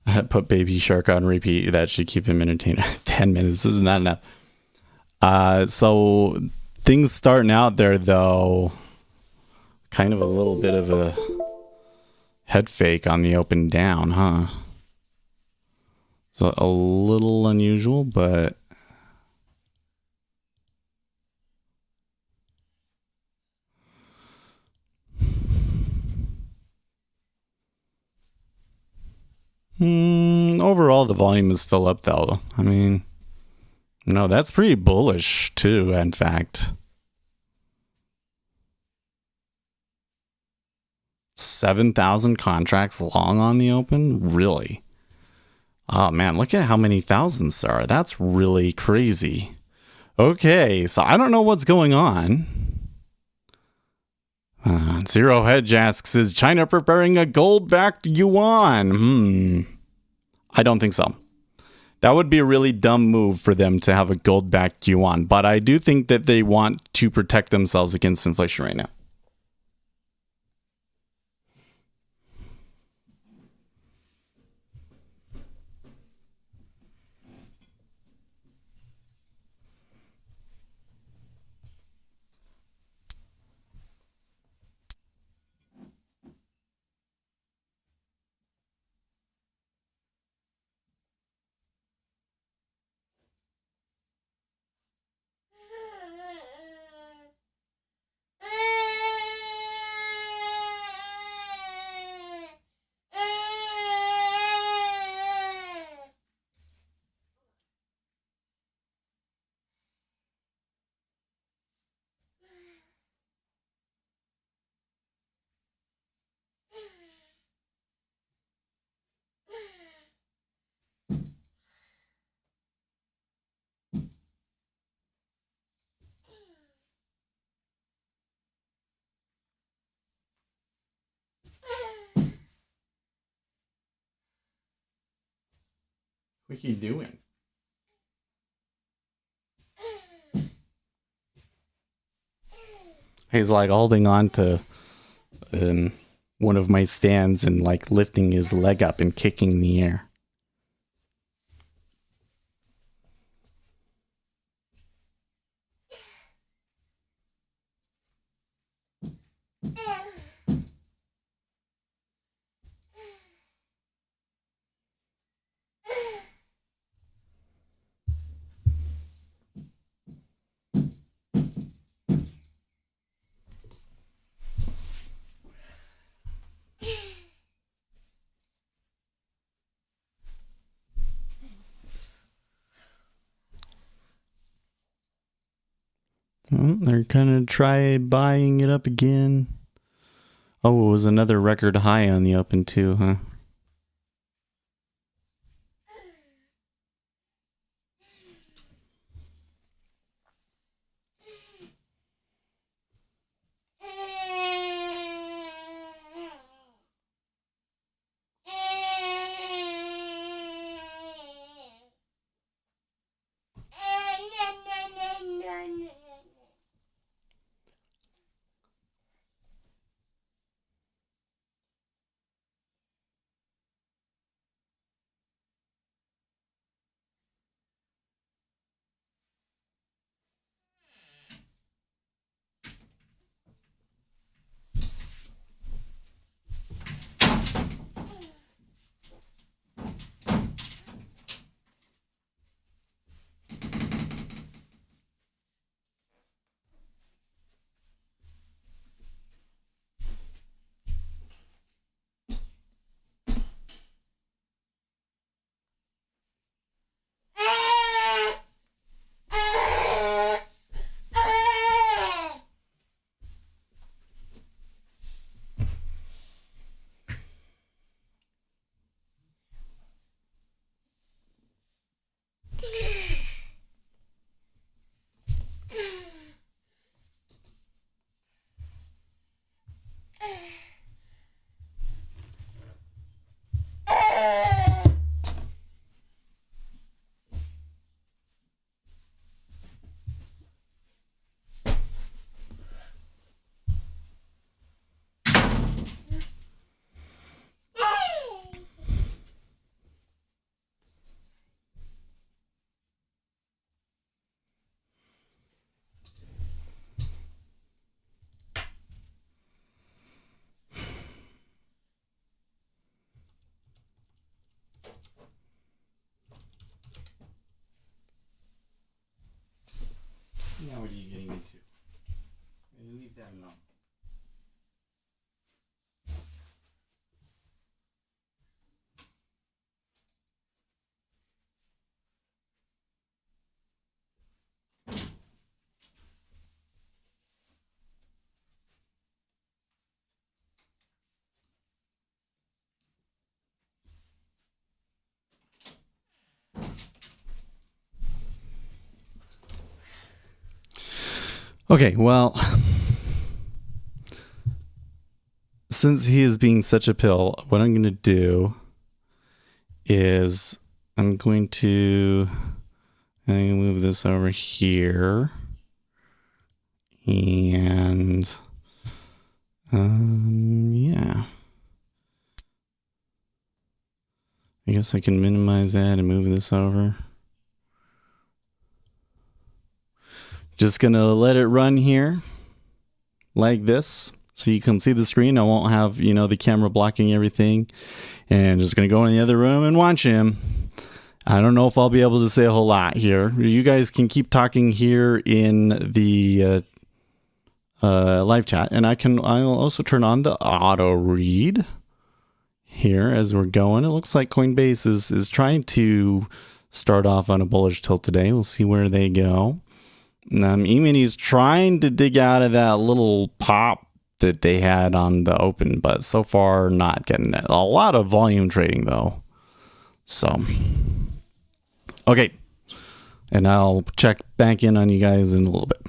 I put Baby Shark on repeat. That should keep him entertained. 10 minutes isn't that enough. So things starting out there, though, kind of a little bit of a head fake on the open down, huh? So a little unusual, but... overall, the volume is still up, though. I mean, no, that's pretty bullish, too, in fact. 7,000 contracts long on the open? Really? Oh, man, look at how many thousands there are. That's really crazy. Okay, so I don't know what's going on. Zero Hedge asks, is China preparing a gold-backed yuan? I don't think so. That would be a really dumb move for them to have a gold-backed yuan, but I do think that they want to protect themselves against inflation right now. What are you doing? He's like holding on to one of my stands and like lifting his leg up and kicking in the air. Well, they're gonna try buying it up again. Oh, it was another record high on the open too, huh? Okay, well, since he is being such a pill, what I'm going to do is I'm going to move this over here. And yeah. I guess I can minimize that and move this over. Just gonna let it run here like this so you can see the screen. I won't have, the camera blocking everything. And just gonna go in the other room and watch him. I don't know if I'll be able to say a whole lot here. You guys can keep talking here in the live chat, and I'll also turn on the auto read here as we're going. It looks like Coinbase is trying to start off on a bullish tilt today. We'll see where they go. E-mini's trying to dig out of that little pop that they had on the open, but so far not getting that. A lot of volume trading though. So, okay. And I'll check back in on you guys in a little bit.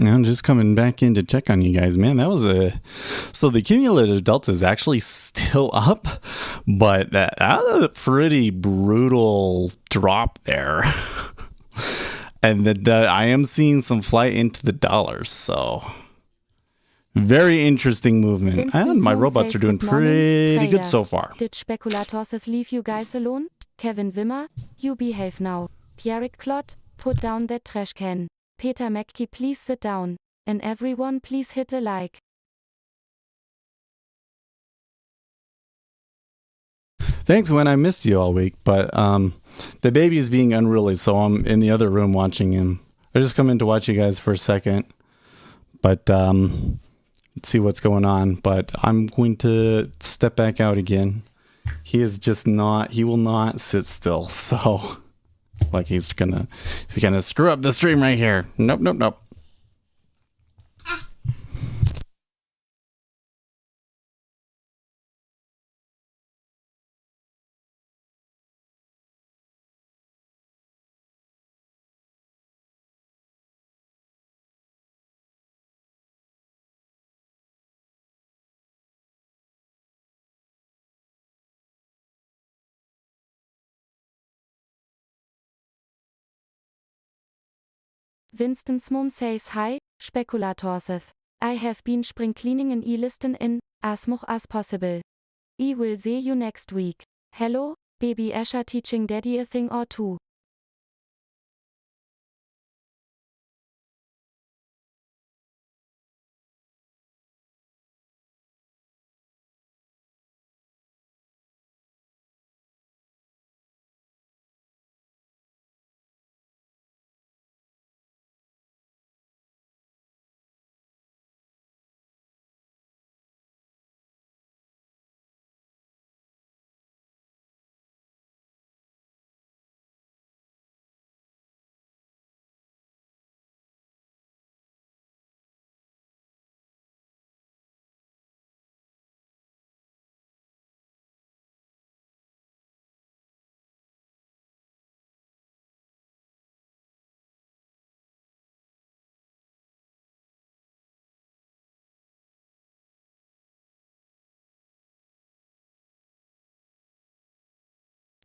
I'm just coming back in to check on you guys, man. That was so the cumulative delta is actually still up, but that was a pretty brutal drop there. And I am seeing some flight into the dollars, so very interesting movement. And my robots are doing pretty good so far. Did speculators leave you guys alone? Kevin Wimmer, you behave now. Pierre Clot, put down that trash can. Peter McKee, please sit down. And everyone please hit a like. Thanks, Gwen. I missed you all week, but the baby is being unruly, so I'm in the other room watching him. I just come in to watch you guys for a second, but let's see what's going on. But I'm going to step back out again. He is just not. He will not sit still. So, like he's gonna screw up the stream right here. Nope, nope, nope. Winston's mom says hi, speculators. I have been spring cleaning and listen in, as much as possible. I will see you next week. Hello, baby Asher teaching daddy a thing or two.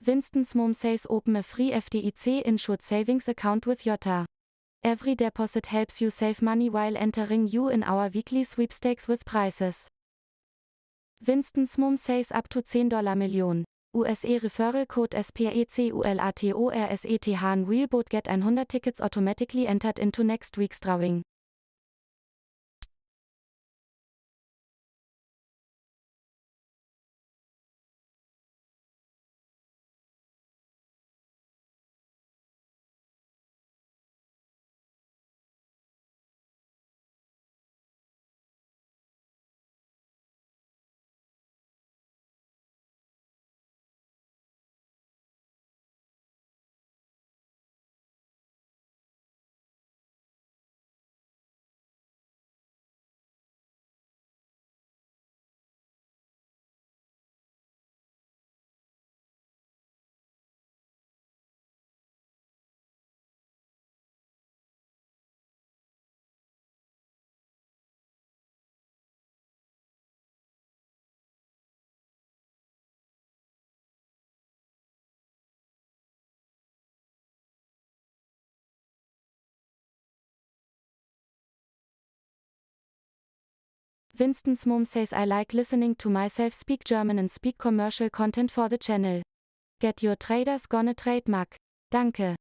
Winston's mom says open a free FDIC insured savings account with Yotta. Every deposit helps you save money while entering you in our weekly sweepstakes with prizes. Winston's mom says up to $10 million. USA Referral Code SPECULATORSETH and Wheelboat get 100 tickets automatically entered into next week's drawing. Winston's mom says I like listening to myself speak German and speak commercial content for the channel. Get your traders gonna trade Mug. Danke.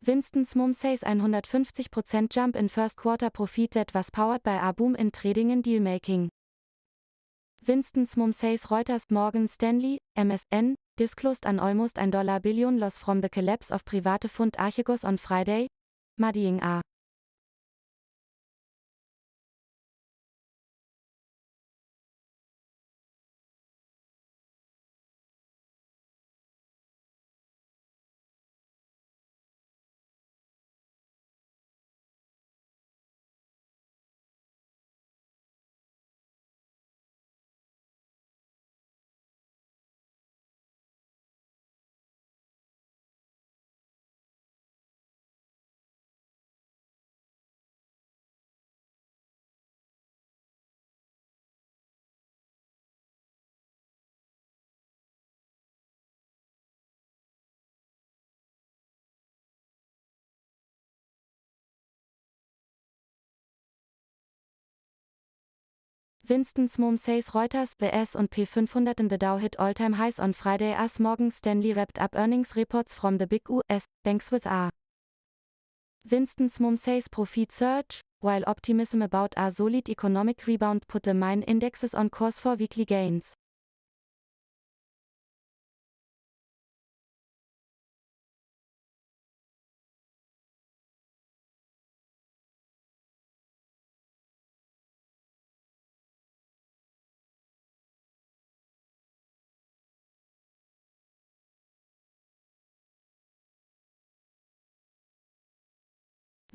Winston's mom says 150% jump in first quarter profit that was powered by a boom in trading and deal making. Winston's mom says Reuters Morgan Stanley, MSN, disclosed an almost $1 billion loss from the collapse of private fund Archegos on Friday, muddying a Winston's mom says Reuters, the S&P 500 and the Dow hit all-time highs on Friday as Morgan Stanley wrapped up earnings reports from the big US banks with a Winston's mom says profit surge, while optimism about a solid economic rebound put the main indexes on course for weekly gains.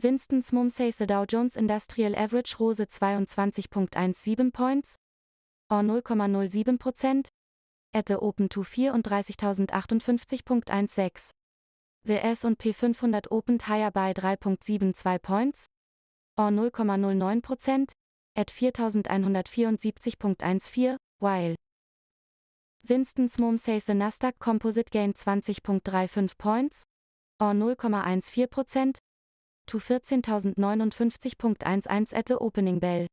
Winston's mom says the Dow Jones Industrial Average rose 22.17 points, or 0,07%, at the open to 34.058.16. The S&P 500 opened higher by 3.72 points, or 0,09%, at 4.174.14, while Winston's mom says the Nasdaq Composite gained 20.35 points, or 0,14%, to 14.059.11 at the opening bell.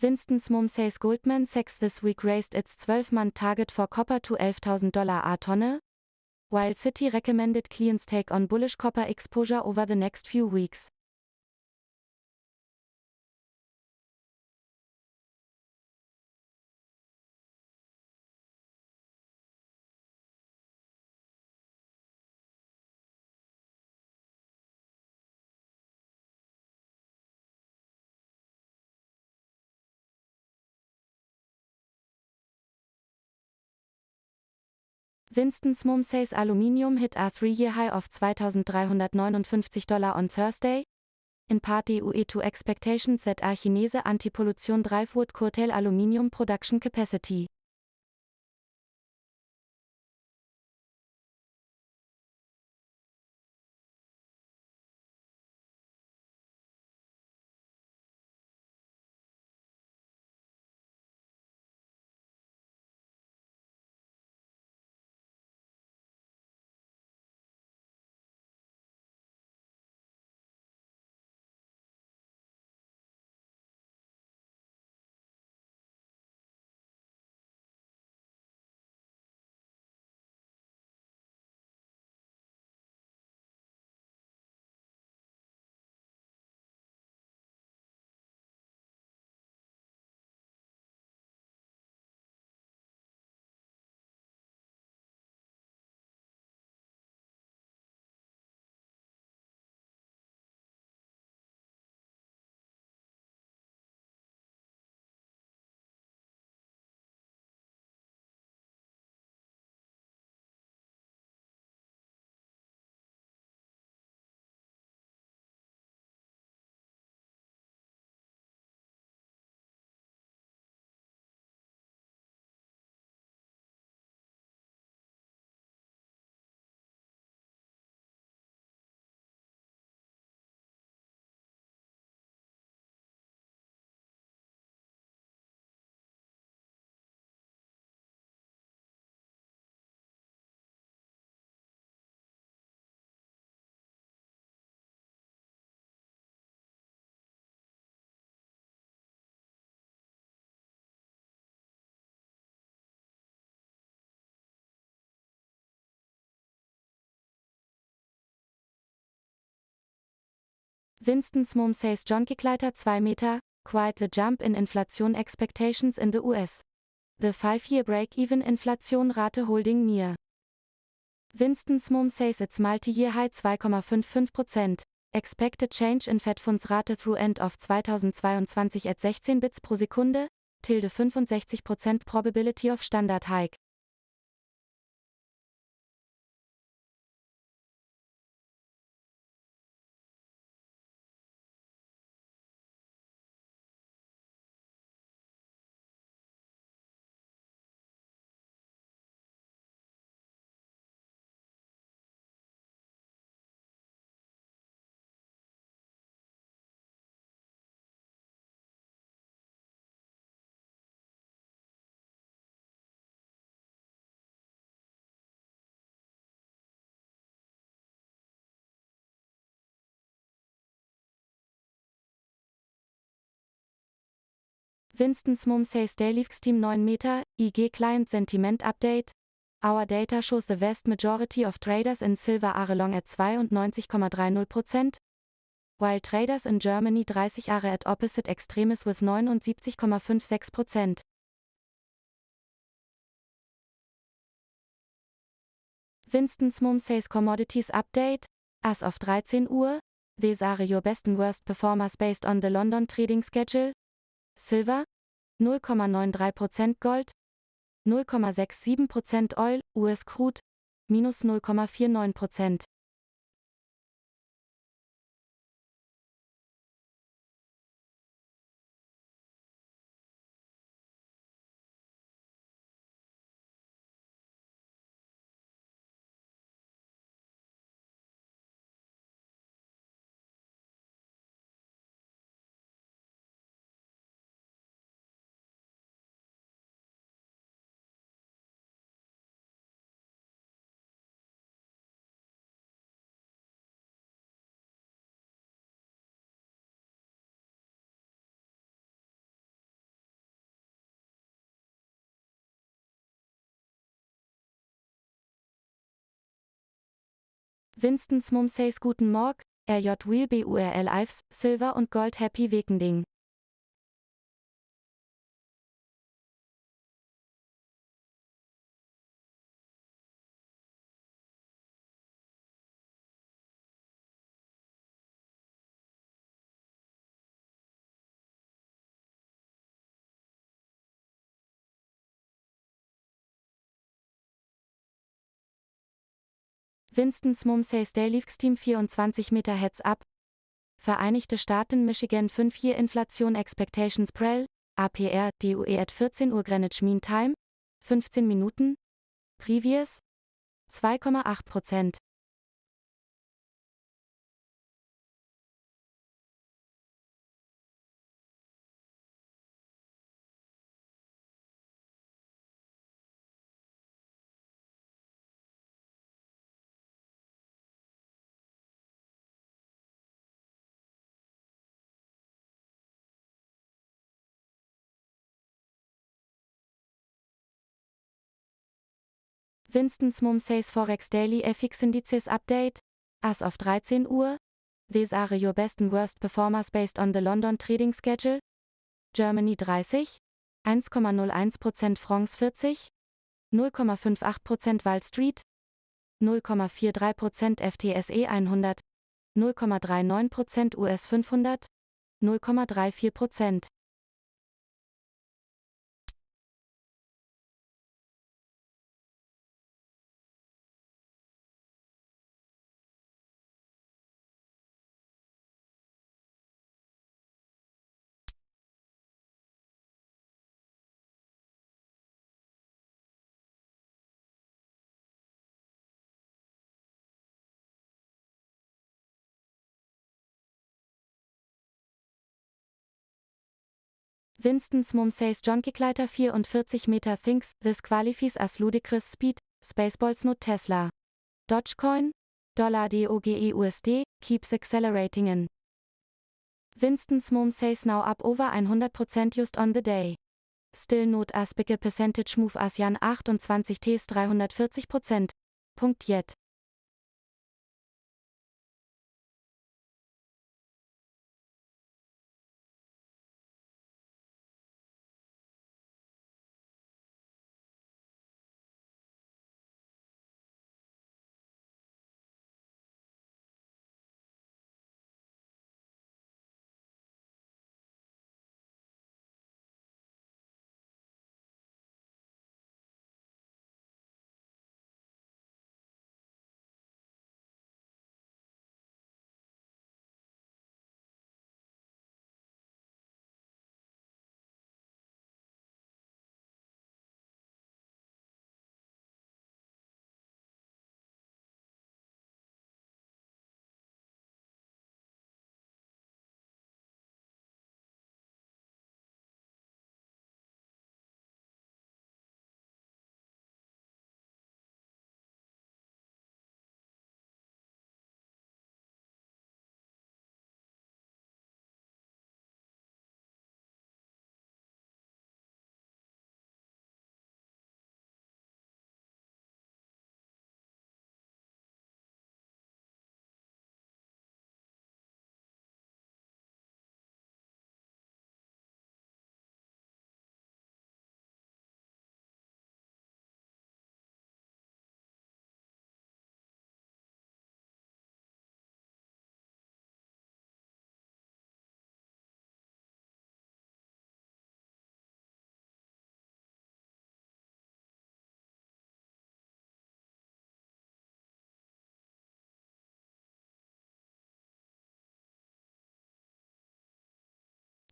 Winston's mom says Goldman Sachs this week raised its 12-month target for copper to $11,000 a tonne, while Citi recommended clients take on bullish copper exposure over the next few weeks. Winston's mom says aluminium hit a 3-year high of $2,359 on Thursday, in part due to expectations that a Chinese anti-pollution drive would curtail aluminium production capacity. Winston Smom says John Kikleiter 2 Meter, quite the jump in inflation expectations in the US. The 5-year break-even inflation rate holding near. Winston Smom says its multi-year high 2,55%. Expected change in Fed Funds Rate through end of 2022 at 16 bits pro Sekunde, tilde 65% probability of standard hike. Winston Smom says Livestream 9 Meter, IG Client Sentiment Update. Our data shows the vast majority of traders in silver are long at 92,30%, while traders in Germany 30 are at opposite extremes with 79,56%. Winston Smom says Commodities Update. As of 13 Uhr, these are your best and worst performers based on the London trading schedule. Silver 0,93%, Gold 0,67%, Oil, US Crude minus 0,49%. Winston Smom says Guten Morg, RJ will be URL Ives, Silver und Gold Happy Weekending. Winston Smom says Livestream 24 Meter Heads Up. Vereinigte Staaten Michigan 5-Year Inflation Expectations Prel, APR, DOE at 14 Uhr Greenwich Mean Time, 15 Minuten. Previous 2,8%. Winston Smom says Forex Daily FX Indices Update. As of 13 Uhr, these are your best and worst performers based on the London trading schedule. Germany 30, 1,01%, France 40, 0,58% Wall Street, 0,43% FTSE 100, 0,39% US 500, 0,34%. Winston Smom says John Kikleiter 44 Meter thinks this qualifies as ludicrous speed, Spaceballs not Tesla. Dogecoin, $DOGE USD, keeps accelerating in. Winston Smom says now up over 100% just on the day. Still not as big a percentage move as Jan 28 Ts 340%. Punkt yet.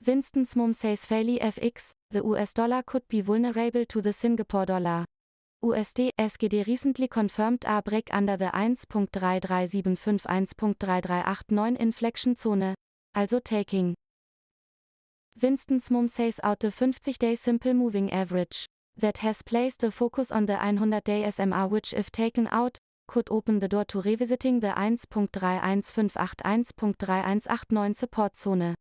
Winston's mom says fairly FX, the US dollar could be vulnerable to the Singapore dollar. USD SGD recently confirmed a break under the 1.33751.3389 inflection zone, also taking. Winston's mom says out the 50-day simple moving average. That has placed the focus on the 100-day SMA which if taken out, could open the door to revisiting the 1.31581.3189 support zone.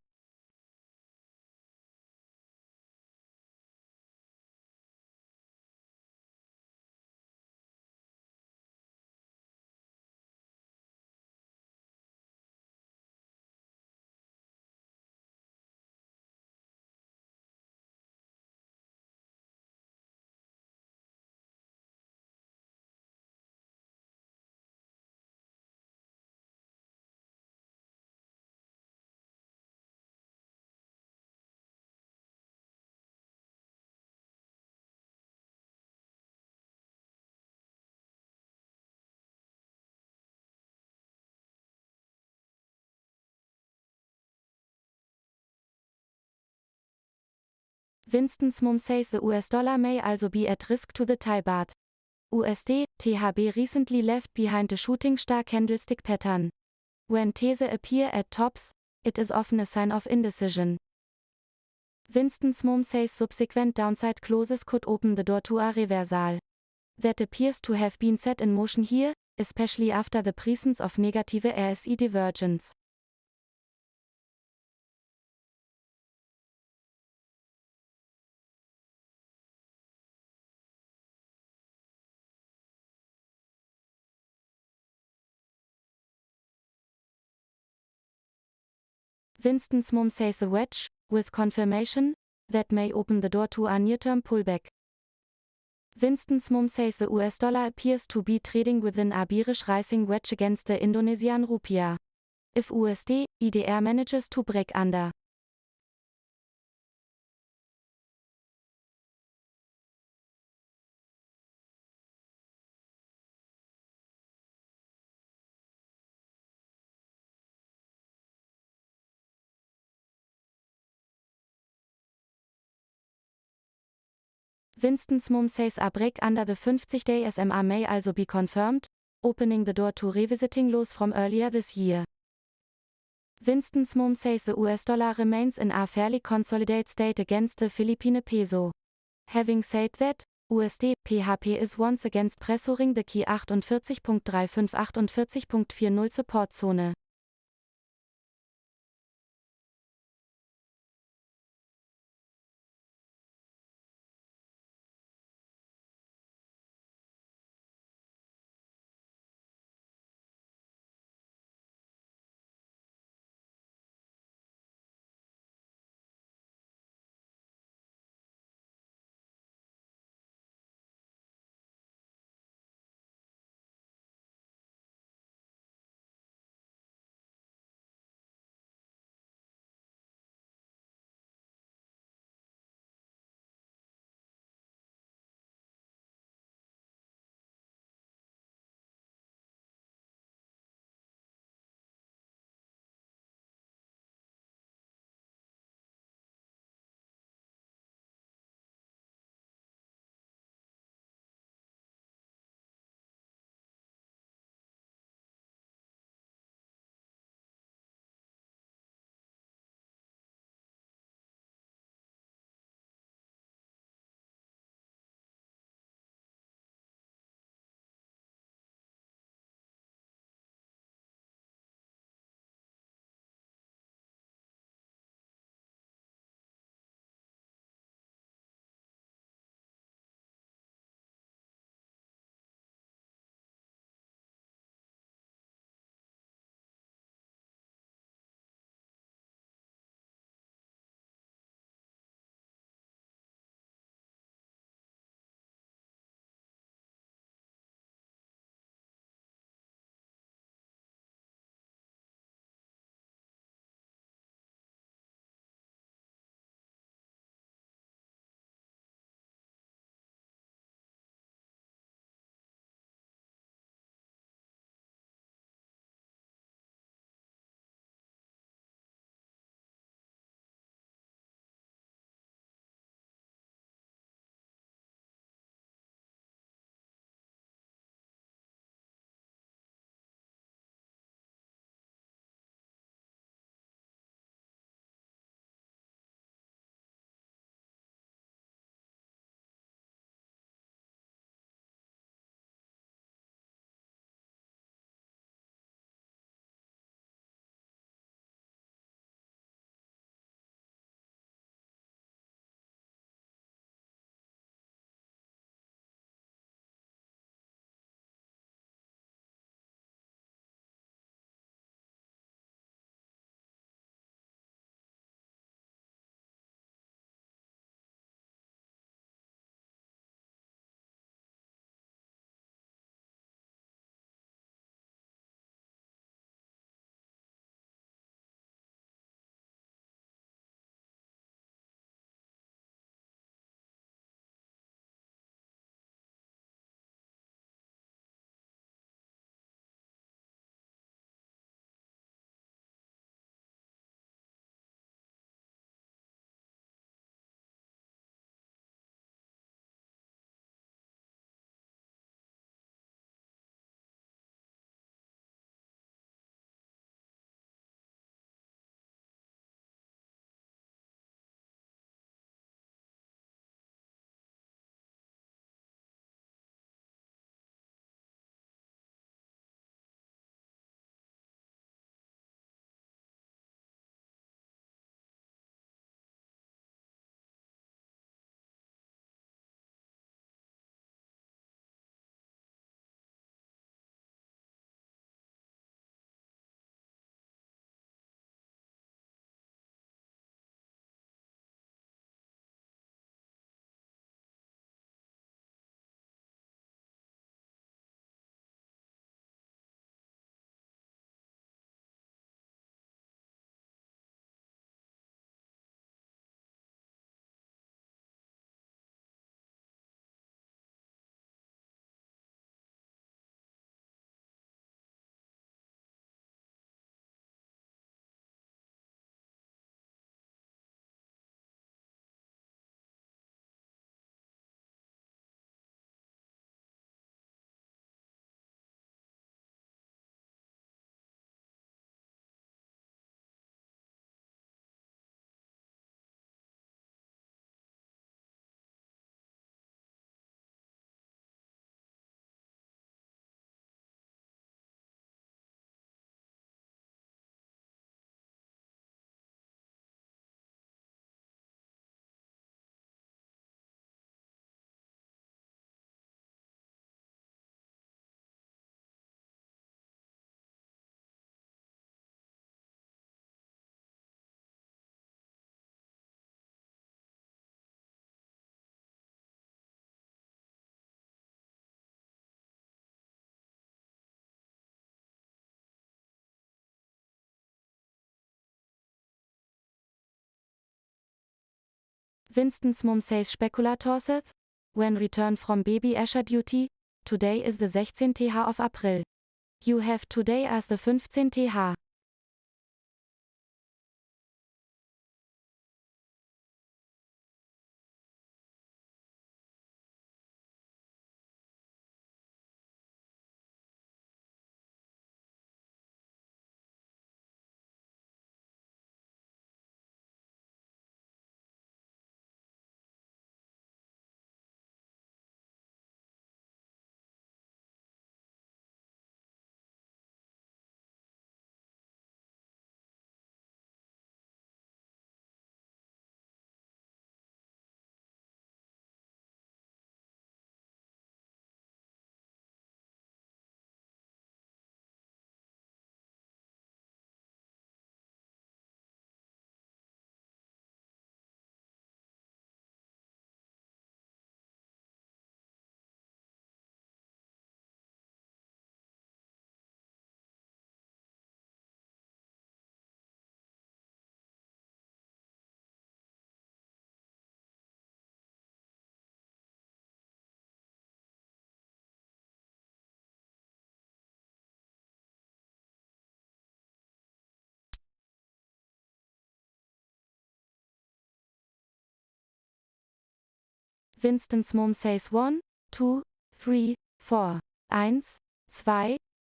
Winston's mom says the US dollar may also be at risk to the Thai baht. USD, THB recently left behind a shooting star candlestick pattern. When These appear at tops, it is often a sign of indecision. Winston's mom says subsequent downside closes could open the door to a reversal. That appears to have been set in motion here, especially after the presence of negative RSI divergence. Winston's mom says a wedge, with confirmation, that may open the door to a near-term pullback. Winston's mom says the US dollar appears to be trading within a bearish rising wedge against the Indonesian rupiah. If USD, adhere manages to break under Winston's mom says a break under the 50-day SMA may also be confirmed, opening the door to revisiting lows from earlier this year. Winston's mom says the US dollar remains in a fairly consolidated state against the Philippine peso. Having said that, USD PHP is once again pressuring the key 48.35-48.40 support zone. Winston's mum says speculators. When return from baby Asher duty, today is the 16th of April. You have today as the 15th. Winston's mum says 1, 2, 3, 4. 1,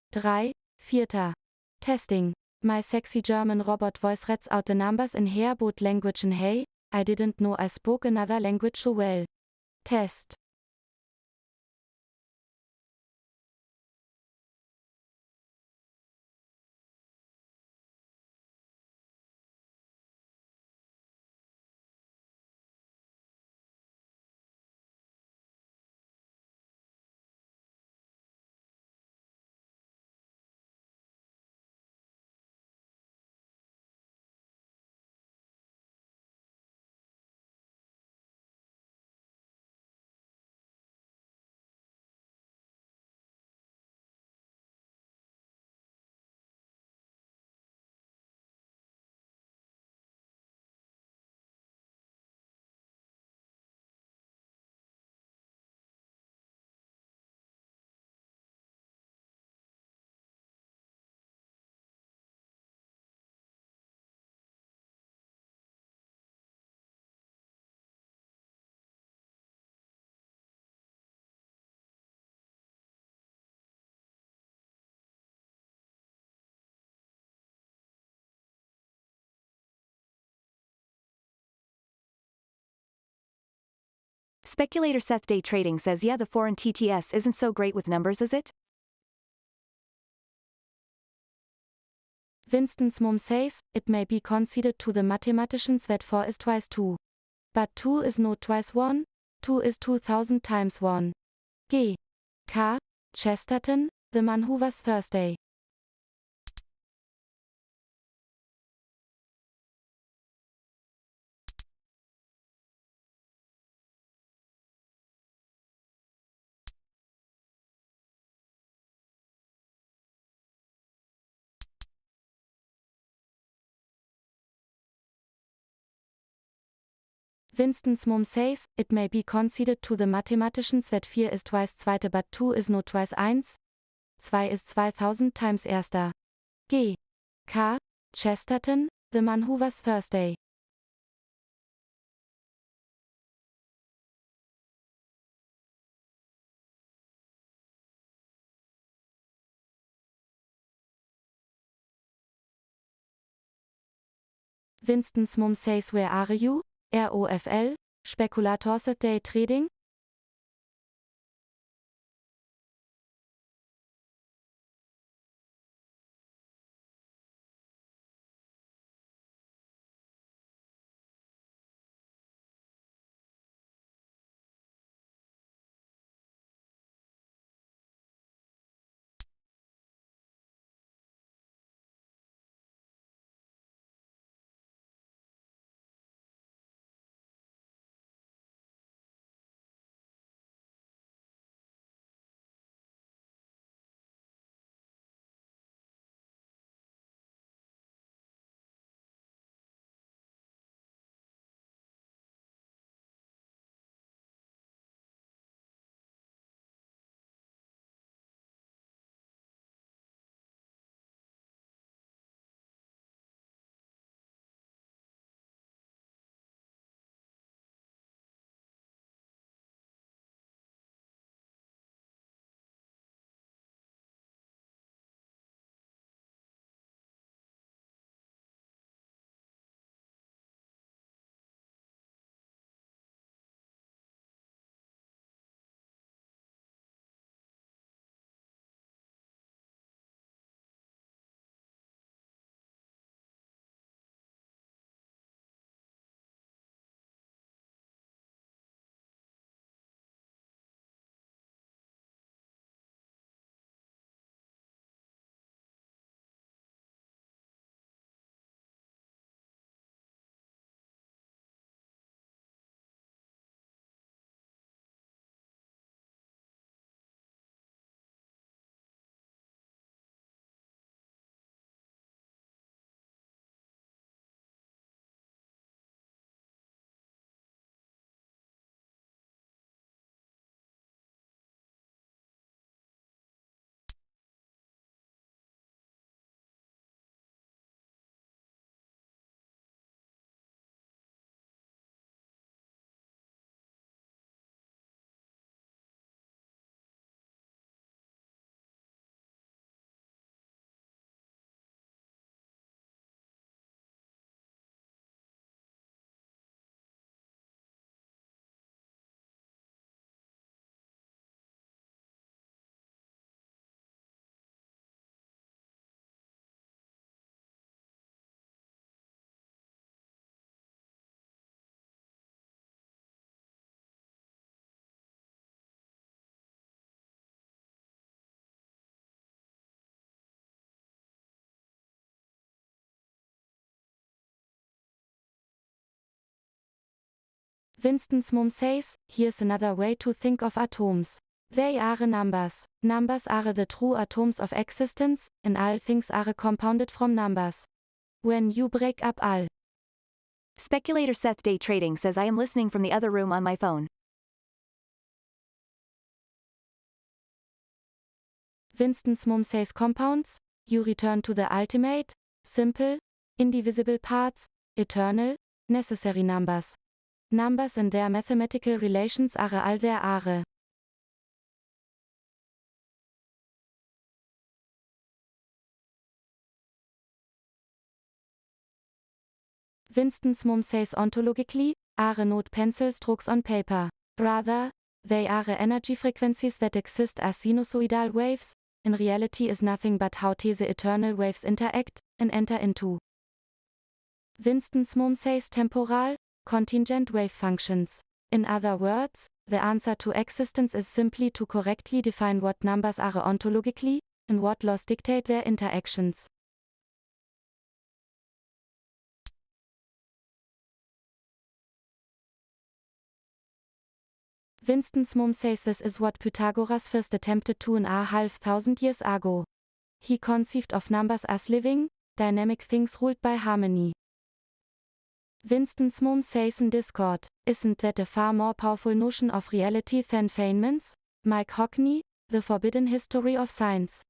2, 3, 4. Testing. My sexy German robot voice reads out the numbers in here both language and hey, I didn't know I spoke another language so well. Test. Speculator Seth Day Trading says yeah, the foreign TTS isn't so great with numbers, is it? Winston's mum says, it may be conceded to the mathematicians that 4 is twice 2. But 2 is not twice 1, 2 is 2000 times 1. G. K. Chesterton, the man who was Thursday. Winston's mum says, it may be conceded to the mathematicians that 4 is twice zweite but 2 is not twice 1. 2 is 2000 times erster. G. K. Chesterton, the man who was Thursday. Winston's mum says where are you? ROFL, Speculators Day Trading? Winston's mom says, here's another way to think of atoms. They are numbers. Numbers are the true atoms of existence, and all things are compounded from numbers. When you break up all. Speculator Seth Day Trading says I am listening from the other room on my phone. Winston's mom says compounds, you return to the ultimate, simple, indivisible parts, eternal, necessary numbers. Numbers and their mathematical relations are all there are. Winston's mom says ontologically, are not pencil strokes on paper. Rather, they are energy frequencies that exist as sinusoidal waves. In reality is nothing but how the eternal waves interact and enter into. Winston's mom says temporal, contingent wave functions. In other words, the answer to existence is simply to correctly define what numbers are ontologically, and what laws dictate their interactions. Winston's mom says this is what Pythagoras first attempted 2,500 years ago. He conceived of numbers as living, dynamic things ruled by harmony. Winston's mom says in Discord, isn't that a far more powerful notion of reality than Feynman's? Mike Hockney, The Forbidden History of Science.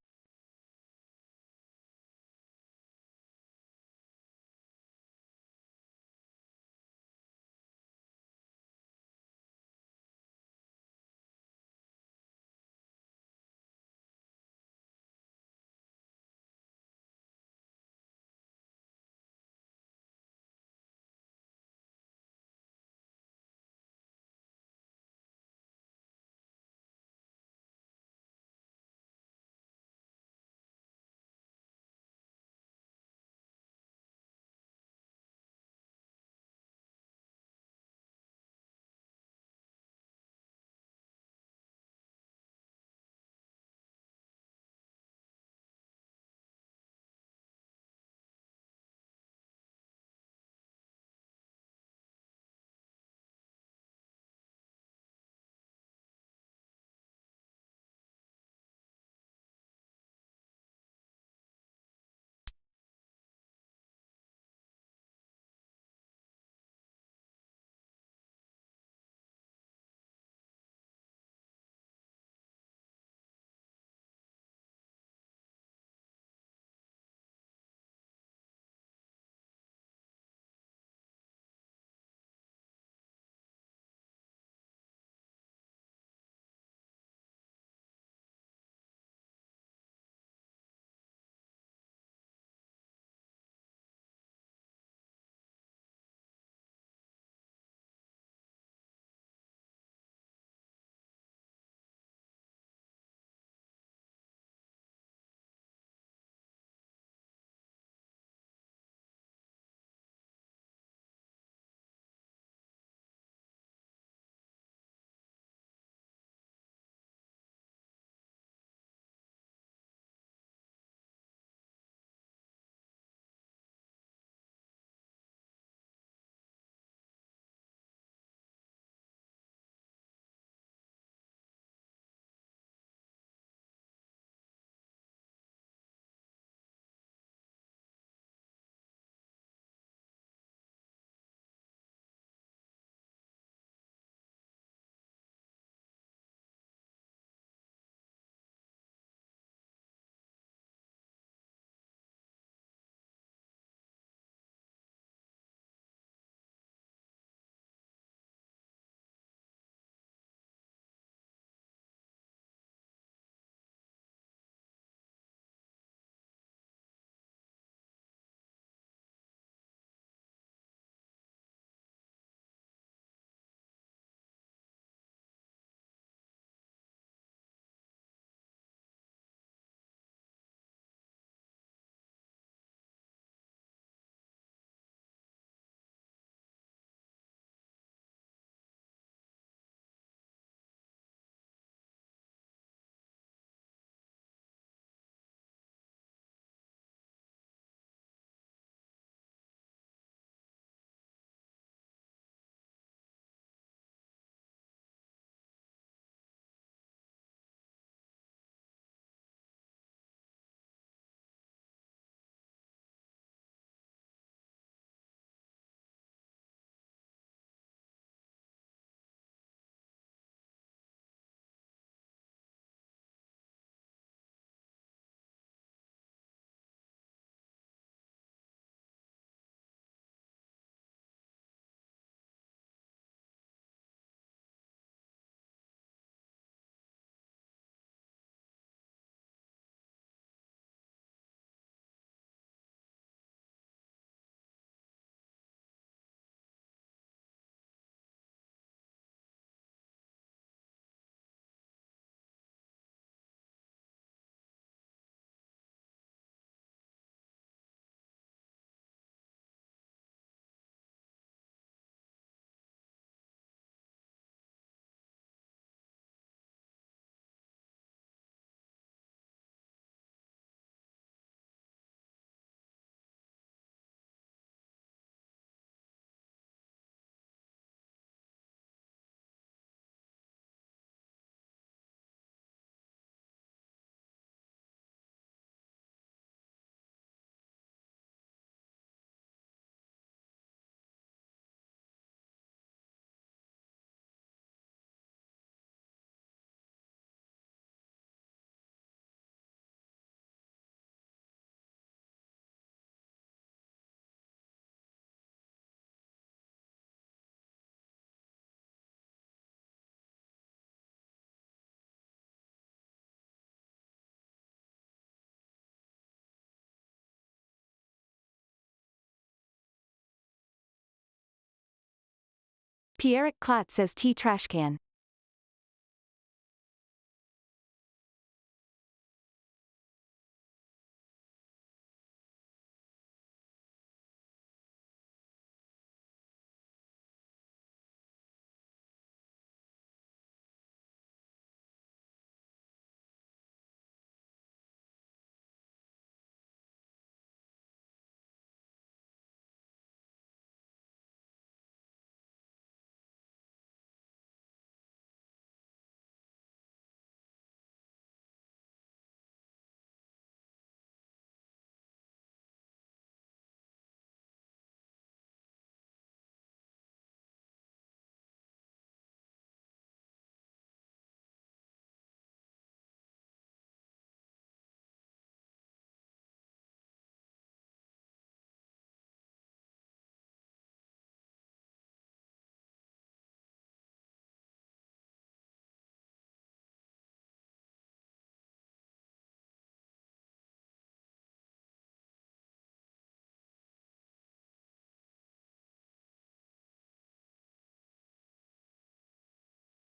Pierre Klotz says T trash can.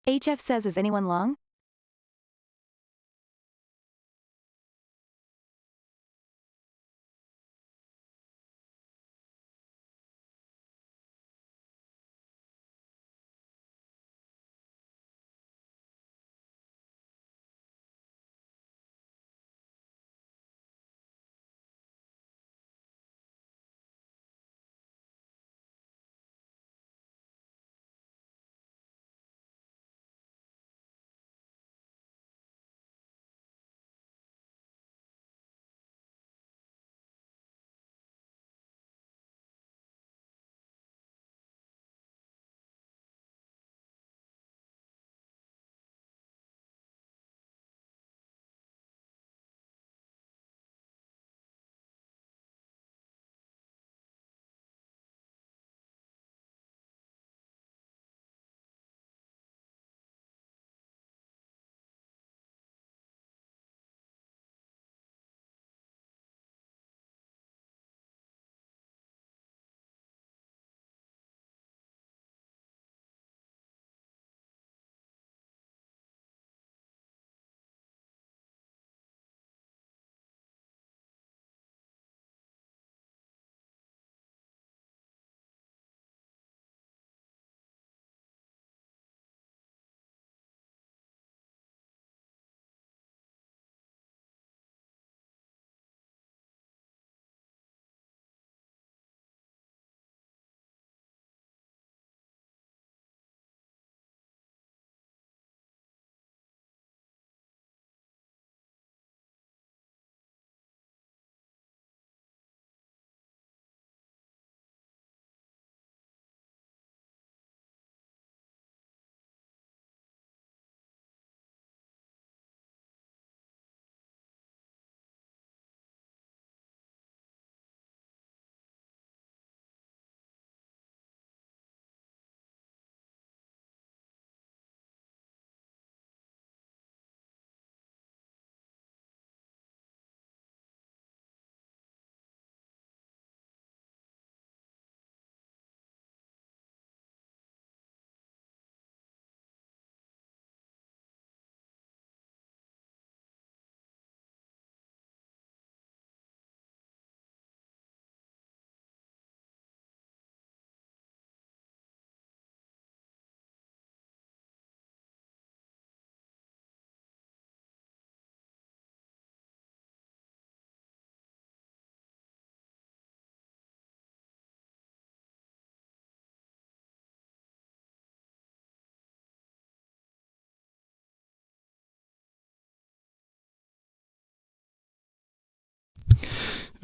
HF says, is anyone long?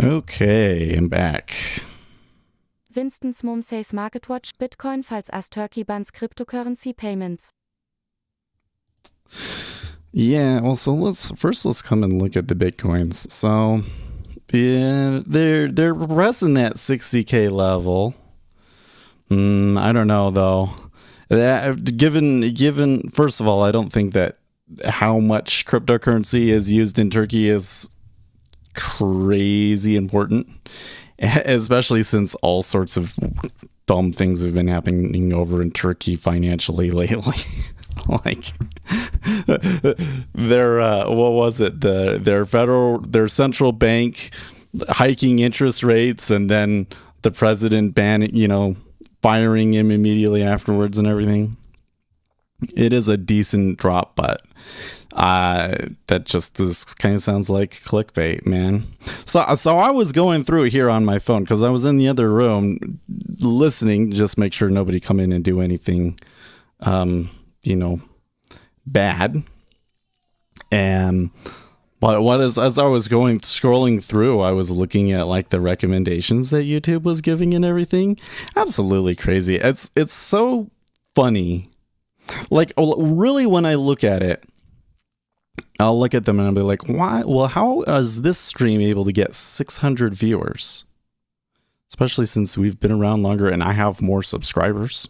Okay, I'm back. Winston's mom says MarketWatch Bitcoin falls as Turkey bans cryptocurrency payments. Yeah, well, so let's come and look at the Bitcoins. So, yeah, they're pressing that 60K level. I don't know though. That given first of all, I don't think that how much cryptocurrency is used in Turkey is crazy important, especially since all sorts of dumb things have been happening over in Turkey financially lately. Like their what was it? Their central bank hiking interest rates, and then the president firing him immediately afterwards and everything. It is a decent drop, but that just this kind of sounds like clickbait, man. So I was going through here on my phone because I was in the other room listening, just make sure nobody come in and do anything, bad. And but as I was scrolling through, I was looking at like the recommendations that YouTube was giving and everything. Absolutely crazy. It's so funny. Like, really, when I look at it, I'll look at them and I'll be like, why? Well, how is this stream able to get 600 viewers? Especially since we've been around longer and I have more subscribers.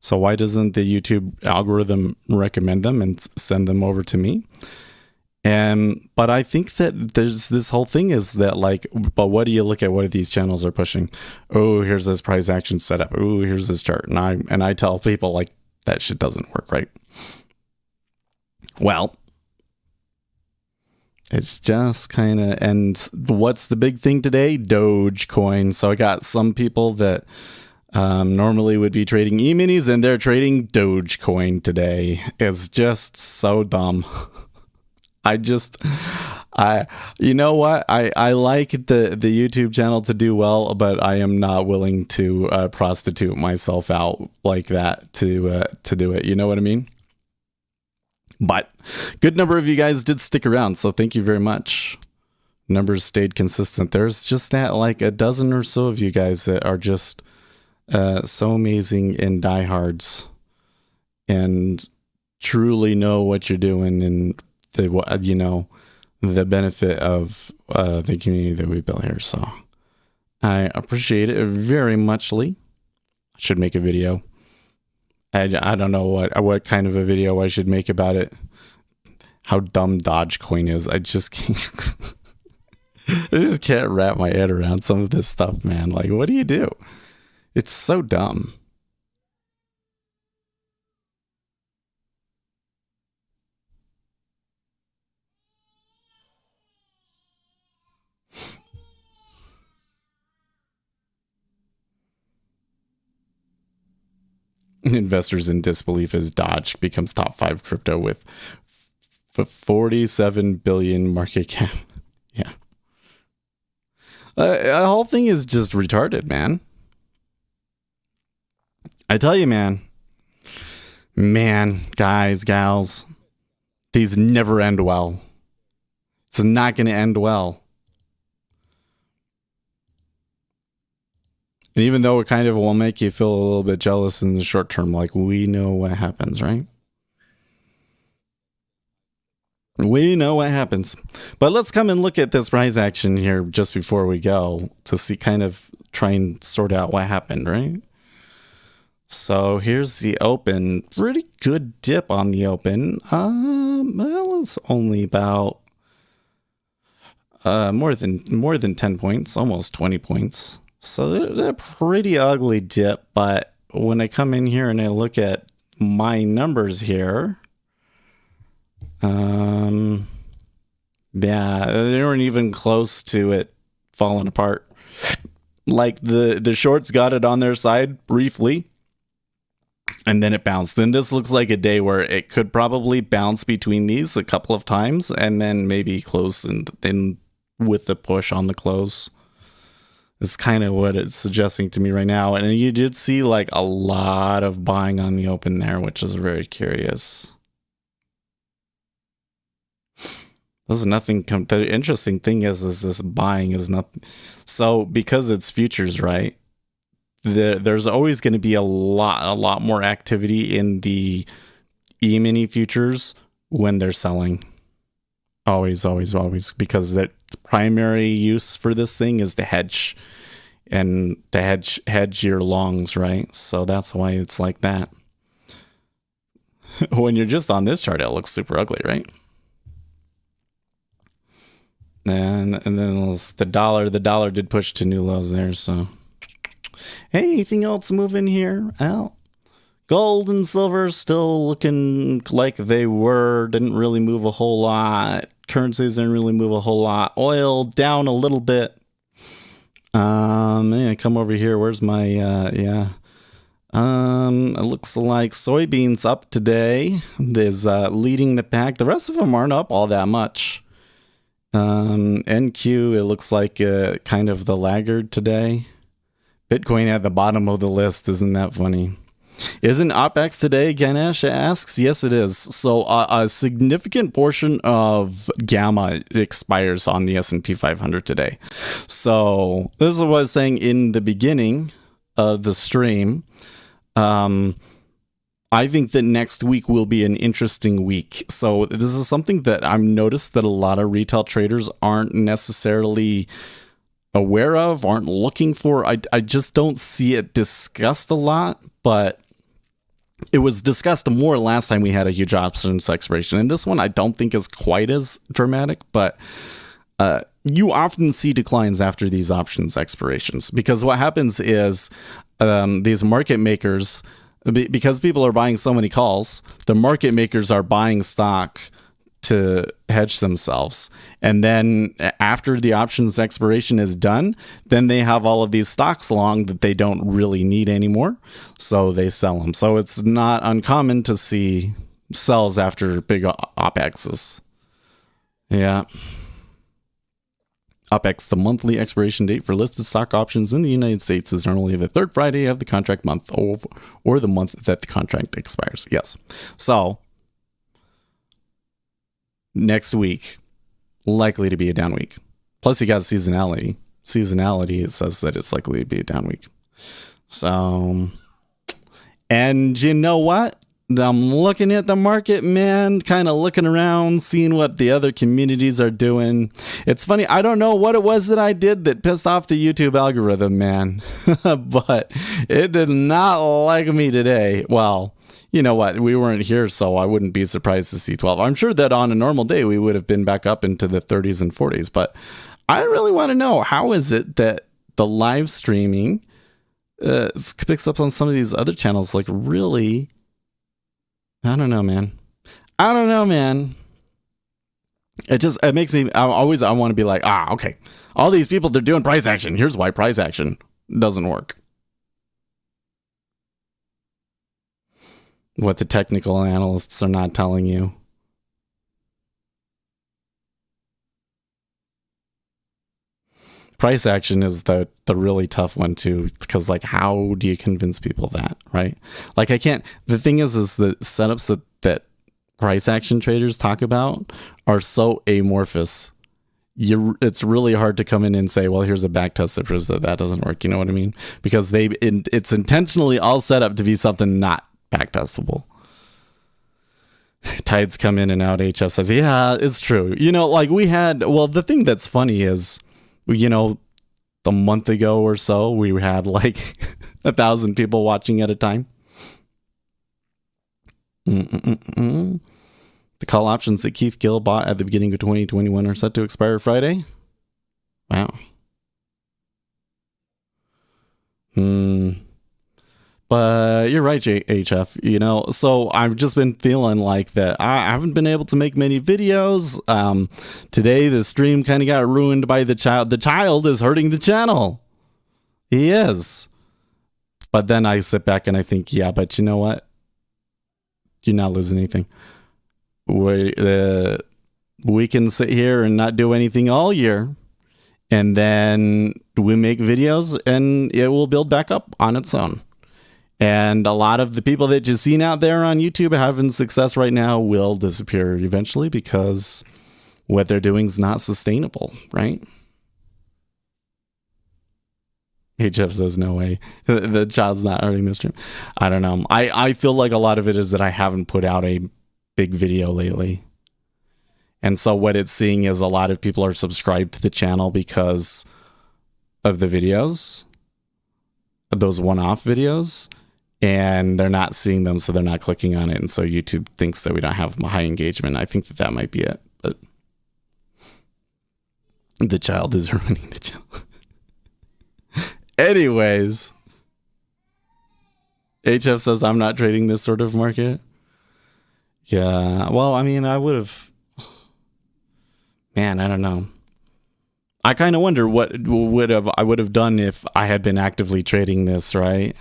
So why doesn't the YouTube algorithm recommend them and send them over to me? But I think that there's this whole thing is that like, but what do you look at? What these channels are pushing? Oh, here's this price action setup. Oh, here's this chart. And I tell people like that shit doesn't work, right? Well, it's just kind of, and what's the big thing today? Dogecoin. So I got some people that normally would be trading e-minis and they're trading Dogecoin today. It's just so dumb. You know what? I like the YouTube channel to do well, but I am not willing to prostitute myself out like that to do it. You know what I mean? But good number of you guys did stick around, so thank you very much. Numbers stayed consistent. There's just that like a dozen or so of you guys that are just so amazing and diehards and truly know what you're doing and the benefit of the community that we built here. So I appreciate it very muchly. I should make a video. I don't know what kind of a video I should make about it. How dumb Dogecoin is. I just can't. I just can't wrap my head around some of this stuff, man. Like, what do you do? It's so dumb. Investors in disbelief as Dodge becomes top 5 crypto with 47 billion market cap. Yeah. The whole thing is just retarded, man. I tell you, man, guys, gals, these never end well. It's not going to end well. And even though it kind of will make you feel a little bit jealous in the short term, like we know what happens, right? We know what happens. But let's come and look at this price action here just before we go to see, kind of try and sort out what happened, right? So here's the open. Pretty good dip on the open. Well, it's only about more than 10 points, almost 20 points. So they're a pretty ugly dip, but when I come in here and I look at my numbers here, yeah, they weren't even close to it falling apart. Like the shorts got it on their side briefly, and then it bounced. Then this looks like a day where it could probably bounce between these a couple of times, and then maybe close, and then with the push on the close. It's kind of what it's suggesting to me right now. And you did see like a lot of buying on the open there, which is very curious. This is nothing. The interesting thing is this buying is not. So because it's futures, right? There's always going to be a lot more activity in the E-mini futures when they're selling. Always, because the primary use for this thing is to hedge and to hedge your longs, right? So that's why it's like that. When you're just on this chart, it looks super ugly, right? And then the dollar did push to new lows there, so Anything else moving here? Well, gold and silver still looking like they were. Didn't really move a whole lot. Currencies didn't really move a whole lot. Oil down a little bit. Come over here. Where's my, it looks like soybeans up today. Is leading the pack. The rest of them aren't up all that much. NQ, it looks like kind of the laggard today. Bitcoin at the bottom of the list. Isn't that funny? Isn't OPEX today? Ganesh asks. Yes, it is. So a significant portion of Gamma expires on the S&P 500 today. So this is what I was saying in the beginning of the stream. I think that next week will be an interesting week. So this is something that I've noticed that a lot of retail traders aren't necessarily aware of, aren't looking for. I just don't see it discussed a lot, but it was discussed more last time we had a huge options expiration. And this one I don't think is quite as dramatic, but you often see declines after these options expirations, because what happens is these market makers, because people are buying so many calls, the market makers are buying stock to hedge themselves. And then after the options expiration is done, then they have all of these stocks long that they don't really need anymore. So they sell them. So it's not uncommon to see sells after big OPEXs. Yeah. OPEX, the monthly expiration date for listed stock options in the United States, is normally the third Friday of the contract month or the month that the contract expires. Yes. So next week, likely to be a down week. Plus, you got seasonality. Seasonality, it says that it's likely to be a down week. So, and you know what? I'm looking at the market, man, kind of looking around, seeing what the other communities are doing. It's funny. I don't know what it was that I did that pissed off the YouTube algorithm, man, but it did not like me today. Well, you know what? We weren't here, so I wouldn't be surprised to see 12. I'm sure that on a normal day, we would have been back up into the 30s and 40s, but I really want to know, how is it that the live streaming picks up on some of these other channels? Like, really? I don't know, man. It makes me, I want to be like, okay. All these people, they're doing price action. Here's why price action doesn't work. What the technical analysts are not telling you. Price action is the really tough one too, because like, how do you convince people that, right? Like, the thing is the setups that price action traders talk about are so amorphous. It's really hard to come in and say, well, here's a back test that proves that doesn't work. You know what I mean? Because it's intentionally all set up to be something not back testable. Tides come in and out. HF says, yeah, it's true. You know, like the thing that's funny is, you know, a month ago or so, we had like 1,000 people watching at a time. The call options that Keith Gill bought at the beginning of 2021 are set to expire Friday. Wow. But you're right, HF. You know, so I've just been feeling like that I haven't been able to make many videos. Today, the stream kind of got ruined by the child. The child is hurting the channel. He is. But then I sit back and I think, yeah, but you know what? You're not losing anything. We can sit here and not do anything all year. And then we make videos and it will build back up on its own. And a lot of the people that you've seen out there on YouTube having success right now will disappear eventually, because what they're doing is not sustainable, right? HF says no way. The child's not hurting the stream. I don't know. I feel like a lot of it is that I haven't put out a big video lately. And so what it's seeing is a lot of people are subscribed to the channel because of the videos, those one-off videos. And they're not seeing them, so they're not clicking on it. And so YouTube thinks that we don't have high engagement. I think that might be it. But the child is ruining the channel. Anyways, HF says I'm not trading this sort of market. Yeah, well, I mean, I would have. Man, I don't know. I kind of wonder what I would have done if I had been actively trading this, right?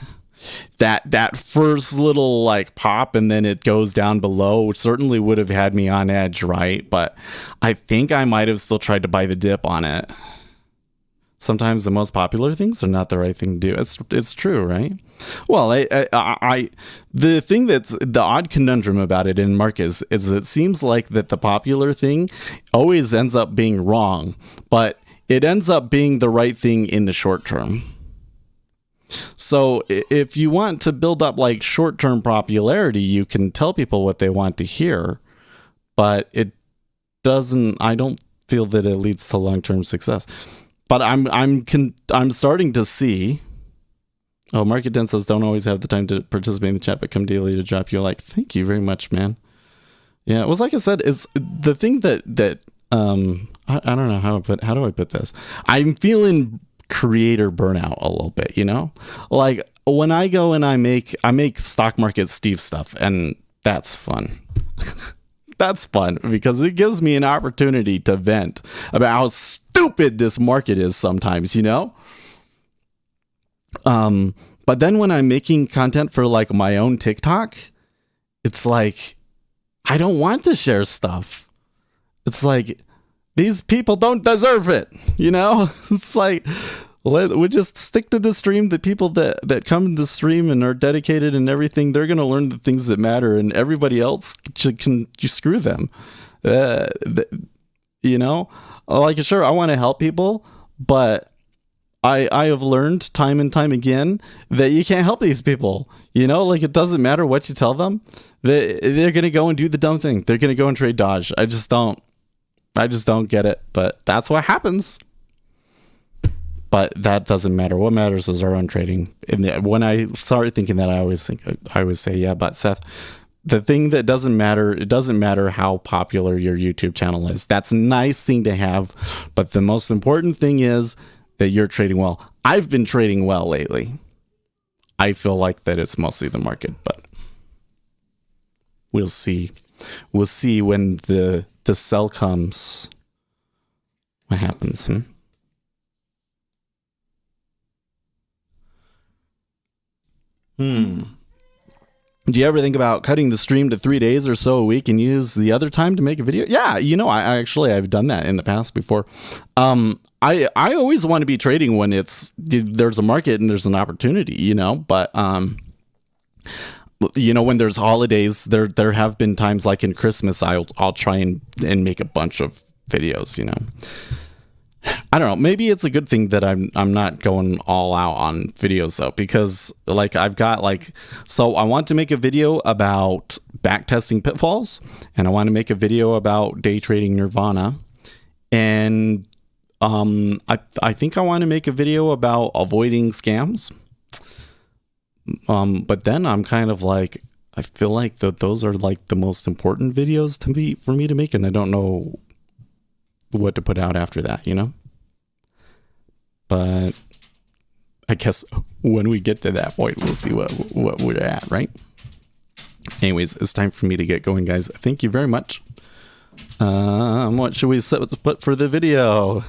That first little like pop and then it goes down below certainly would have had me on edge, right? But I think I might have still tried to buy the dip on it. Sometimes the most popular things are not the right thing to do. It's true, right? Well, the thing that's the odd conundrum about it in markets is it seems like that the popular thing always ends up being wrong, but it ends up being the right thing in the short term. So if you want to build up like short-term popularity, you can tell people what they want to hear, but it doesn't. I don't feel that it leads to long-term success. But I'm starting to see. Oh, Market Den says don't always have the time to participate in the chat, but come daily to drop you a like. Thank you very much, man. Yeah, it was like I said, it's the thing that I don't know how do I put this? I'm feeling creator burnout a little bit, you know? Like when I go and I make stock market Steve stuff, and that's fun. That's fun because it gives me an opportunity to vent about how stupid this market is sometimes, you know? But then when I'm making content for like my own TikTok, it's like, I don't want to share stuff. It's like, these people don't deserve it, you know? It's like, we just stick to the stream. The people that come to the stream and are dedicated and everything, they're going to learn the things that matter, and everybody else can you screw them. You know, like, sure, I want to help people, but I have learned time and time again that you can't help these people. You know, like, it doesn't matter what you tell them. They're going to go and do the dumb thing. They're going to go and trade Dodge. I just don't get it, but that's what happens. But that doesn't matter. What matters is our own trading. And when I started thinking that, I always say, yeah, but Seth, the thing that doesn't matter, it doesn't matter how popular your YouTube channel is. That's a nice thing to have. But the most important thing is that you're trading well. I've been trading well lately. I feel like that it's mostly the market, but we'll see. We'll see when the sell comes. What happens? Do you ever think about cutting the stream to 3 days or so a week and use the other time to make a video? Yeah, you know, I've done that in the past before. I always want to be trading when there's a market and there's an opportunity, you know, but you know, when there's holidays, there have been times like in Christmas, I'll try and make a bunch of videos, you know. I don't know. Maybe it's a good thing that I'm not going all out on videos though, because like I've got so I want to make a video about backtesting pitfalls, and I want to make a video about day trading Nirvana, and I think I want to make a video about avoiding scams. But then I'm kind of like, I feel like those are like the most important videos for me to make, and I don't know what to put out after that, you know? But I guess when we get to that point, we'll see what we're at, right? Anyways, it's time for me to get going, guys. Thank you very much. What should we put for the video?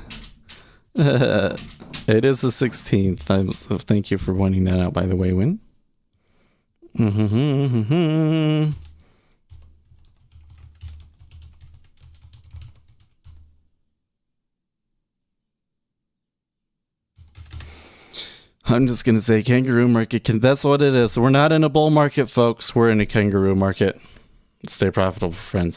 It is the 16th. So thank you for pointing that out, by the way, Win. I'm just going to say kangaroo market. That's what it is. We're not in a bull market, folks. We're in a kangaroo market. Stay profitable, friends.